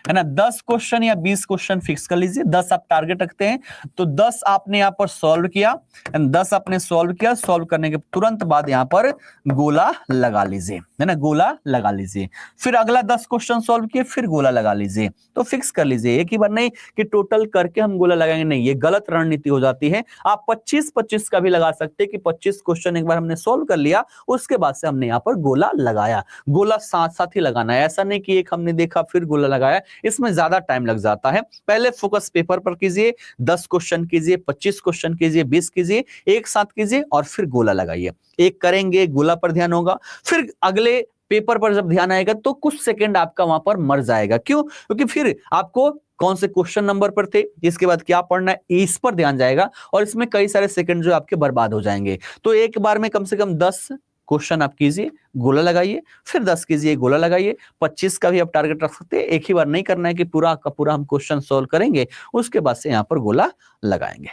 है ना, 10 क्वेश्चन या 20 क्वेश्चन फिक्स कर लीजिए। 10 आप टारगेट रखते हैं तो 10 आपने यहां पर सॉल्व किया, 10 आपने सॉल्व किया, सॉल्व करने के तुरंत बाद यहां पर गोला लगा लीजिए, है ना, गोला लगा लीजिए। फिर अगला 10 क्वेश्चन सॉल्व किए, फिर गोला लगा लीजिए। तो फिक्स कर लीजिए, एक ही बार नहीं कि टोटल करके हम गोला लगाएंगे, नहीं, ये गलत रणनीति हो जाती है। आप 25-25 का भी लगा सकते हैं कि 25 क्वेश्चन एक बार हमने सॉल्व कर लिया, उसके बाद से हमने यहाँ पर गोला लगाया। गोला साथ साथ ही लगाना है, ऐसा नहीं कि एक हमने देखा फिर गोला लगाया, इसमें ज्यादा टाइम लग जाता है। पहले फोकस पेपर पर कीजिए, 10 क्वेश्चन कीजिए, 25 क्वेश्चन कीजिए, 20 कीजिए, एक साथ कीजिए और फिर गोला लगाइए। एक करेंगे, गोला पर ध्यान होगा, फिर अगले पेपर पर जब ध्यान आएगा तो कुछ सेकंड आपका वहां पर मर जाएगा। क्यों? क्योंकि फिर आपको कौन से क्वेश्चन नंबर पर थे, इसके बाद क्या पढ़ना है, इस पर ध्यान जाएगा, और इसमें कई सारे सेकंड जो आपके बर्बाद हो जाएंगे। तो एक बार में कम से कम 10 क्वेश्चन आप कीजिए, गोला लगाइए, फिर 10 कीजिए, गोला लगाइए। 25 का भी आप टारगेट रख सकते हैं, एक ही बार नहीं करना है कि पूरा का पूरा हम क्वेश्चन सॉल्व करेंगे, उसके बाद से यहां पर गोला लगाएंगे,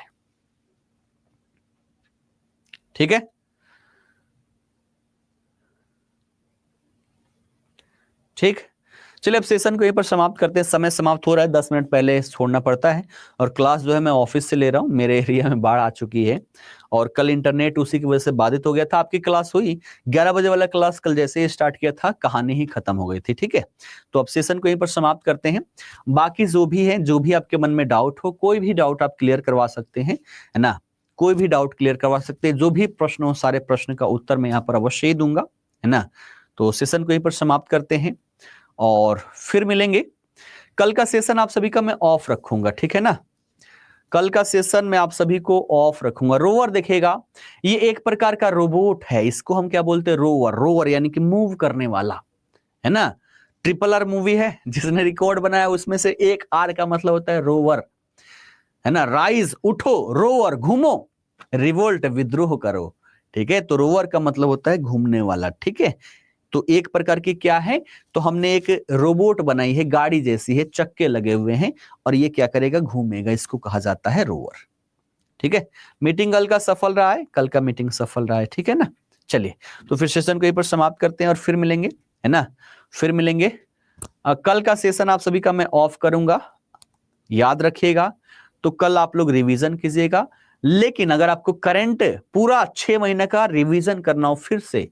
ठीक है। ठीक, चलिए अब सेशन को यहीं पर समाप्त करते हैं। समय समाप्त हो रहा है, 10 मिनट पहले छोड़ना पड़ता है, और क्लास जो है मैं ऑफिस से ले रहा हूँ। मेरे एरिया में बाढ़ आ चुकी है, और कल इंटरनेट उसी की वजह से बाधित हो गया था। आपकी क्लास हुई 11 बजे वाला क्लास, कल जैसे ही स्टार्ट किया था कहानी ही खत्म हो गई थी, ठीक है। तो अब सेशन को यहीं पर समाप्त करते हैं। बाकी जो भी है, जो भी आपके मन में डाउट हो, कोई भी डाउट आप क्लियर करवा सकते हैं, है ना, कोई भी डाउट क्लियर करवा सकते हैं। जो भी प्रश्न हो, सारे प्रश्न का उत्तर मैं यहाँ पर अवश्य ही दूंगा, है ना। तो सेशन को यहीं पर समाप्त करते हैं और फिर मिलेंगे। कल का सेशन आप सभी का मैं ऑफ रखूंगा, ठीक है ना। कल का सेशन मैं आप सभी को ऑफ रखूंगा। रोवर देखिएगा, ये एक प्रकार का रोबोट है, इसको हम क्या बोलते हैं, रोवर। रोवर यानी कि मूव करने वाला, है ना। RRR मूवी है जिसने रिकॉर्ड बनाया, उसमें से एक आर का मतलब होता है रोवर, है ना। राइज, उठो, रोवर, घूमो, रिवोल्ट, विद्रोह करो, ठीक है। तो रोवर का मतलब होता है घूमने वाला, ठीक है। तो एक प्रकार की क्या है, तो हमने एक रोबोट बनाई है, गाड़ी जैसी है, चक्के लगे हुए हैं, और ये क्या करेगा, घूमेगा, इसको कहा जाता है रोवर, ठीक है। मीटिंग कल का सफल रहा है, कल का मीटिंग सफल रहा है, ठीक है ना। चलिए, तो फिर सेशन को यहीं पर समाप्त करते हैं और फिर मिलेंगे, है ना, फिर मिलेंगे। कल का सेशन आप सभी का मैं ऑफ करूंगा, याद रखिएगा। तो कल आप लोग रिवीजन कीजिएगा, लेकिन अगर आपको करंट पूरा 6 महीने का रिवीजन करना हो फिर से,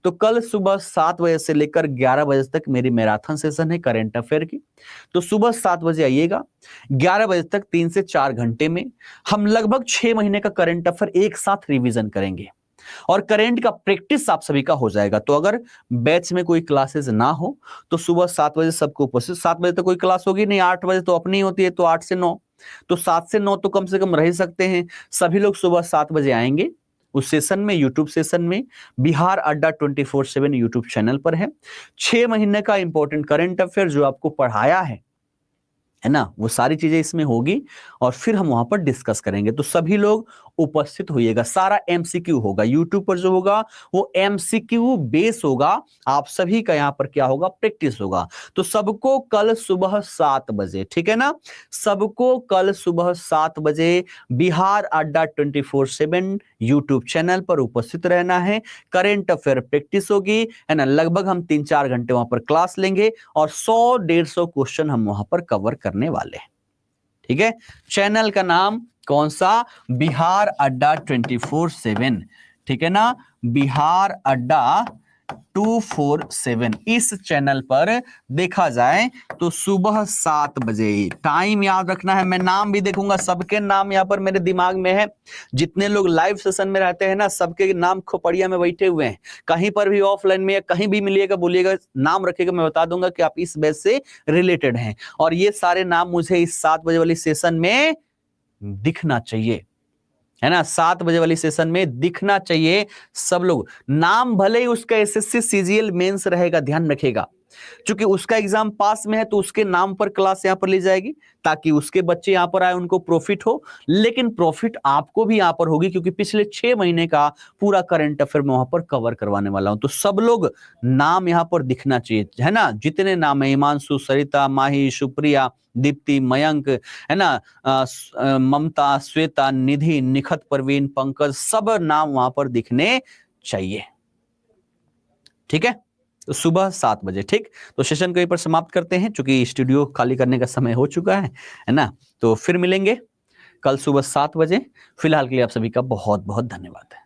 तो कल सुबह 7 बजे से लेकर 11 बजे तक मेरी मैराथन सेशन है करंट अफेयर की। तो सुबह 7 बजे आइएगा, 11 बजे तक 3 से 4 घंटे में हम लगभग 6 महीने का करंट अफेयर एक साथ रिवीजन करेंगे, और करंट का प्रैक्टिस आप सभी का हो जाएगा। तो अगर बैच में कोई क्लासेस ना हो तो सुबह 7 बजे सबको उपस्थित, 7 बजे तक कोई क्लास होगी नहीं, 8 बजे तो अपनी होती है, तो 8 से 9, तो 7 से 9 तो कम से कम रह सकते हैं। सभी लोग सुबह 7 बजे आएंगे उस सेशन में, यूट्यूब सेशन में, बिहार अड्डा 24/7 यूट्यूब चैनल पर है। 6 महीने का इंपॉर्टेंट करंट अफेयर जो आपको पढ़ाया है ना, वो सारी चीजें इसमें होगी, और फिर हम वहां पर डिस्कस करेंगे। तो सभी लोग उपस्थित होइएगा। सारा एमसीक्यू होगा, यूट्यूब पर जो होगा वो एमसीक्यू बेस होगा। आप सभी का यहाँ पर क्या होगा, प्रैक्टिस होगा। तो सबको कल सुबह 7 बजे, ठीक है ना, सबको कल सुबह 7 बजे बिहार अड्डा 24/7 यूट्यूब चैनल पर उपस्थित रहना है। करेंट अफेयर प्रैक्टिस होगी, है ना, लगभग हम 3-4 घंटे वहां पर क्लास लेंगे और 100-150 क्वेश्चन हम वहां पर कवर करने वाले हैं। ठीक है, चैनल का नाम कौन सा, बिहार अड्डा 24/7, ठीक है ना, बिहार अड्डा 247। इस चैनल पर देखा जाए तो सुबह 7 बजे टाइम याद रखना है। मैं नाम भी देखूंगा, सबके नाम यहाँ पर मेरे दिमाग में है। जितने लोग लाइव सेशन में रहते हैं ना, सबके नाम खोपड़िया में बैठे हुए हैं। कहीं पर भी ऑफलाइन में या कहीं भी मिलिएगा, बोलिएगा, नाम रखिएगा, मैं बता दूंगा कि आप इस बैच से रिलेटेड हैं। और ये सारे नाम मुझे इस 7 बजे वाली सेशन में दिखना चाहिए, है ना, 7 बजे वाली सेशन में दिखना चाहिए सब लोग। नाम भले ही उसका एसएससी सीजीएल मेंस रहेगा, ध्यान रखेगा, क्योंकि उसका एग्जाम पास में है तो उसके नाम पर क्लास यहां पर ली जाएगी ताकि उसके बच्चे यहां पर आए, उनको प्रॉफिट हो। लेकिन प्रॉफिट आपको भी यहां पर होगी, क्योंकि पिछले 6 महीने का पूरा करंट अफेयर मैं वहां पर कवर करवाने वाला हूं। तो सब लोग नाम यहां पर दिखना चाहिए, है ना, जितने नाम है, हिमांशु, सरिता, माही, सुप्रिया, दीप्ति, मयंक, है ना, ममता, श्वेता, निधि, निखत, प्रवीण, पंकज, सब नाम वहां पर दिखने चाहिए। ठीक है, तो सुबह 7 बजे, ठीक। तो सेशन को यहीं पर समाप्त करते हैं, क्योंकि स्टूडियो खाली करने का समय हो चुका है ना। तो फिर मिलेंगे कल सुबह 7 बजे। फिलहाल के लिए आप सभी का बहुत बहुत धन्यवाद है।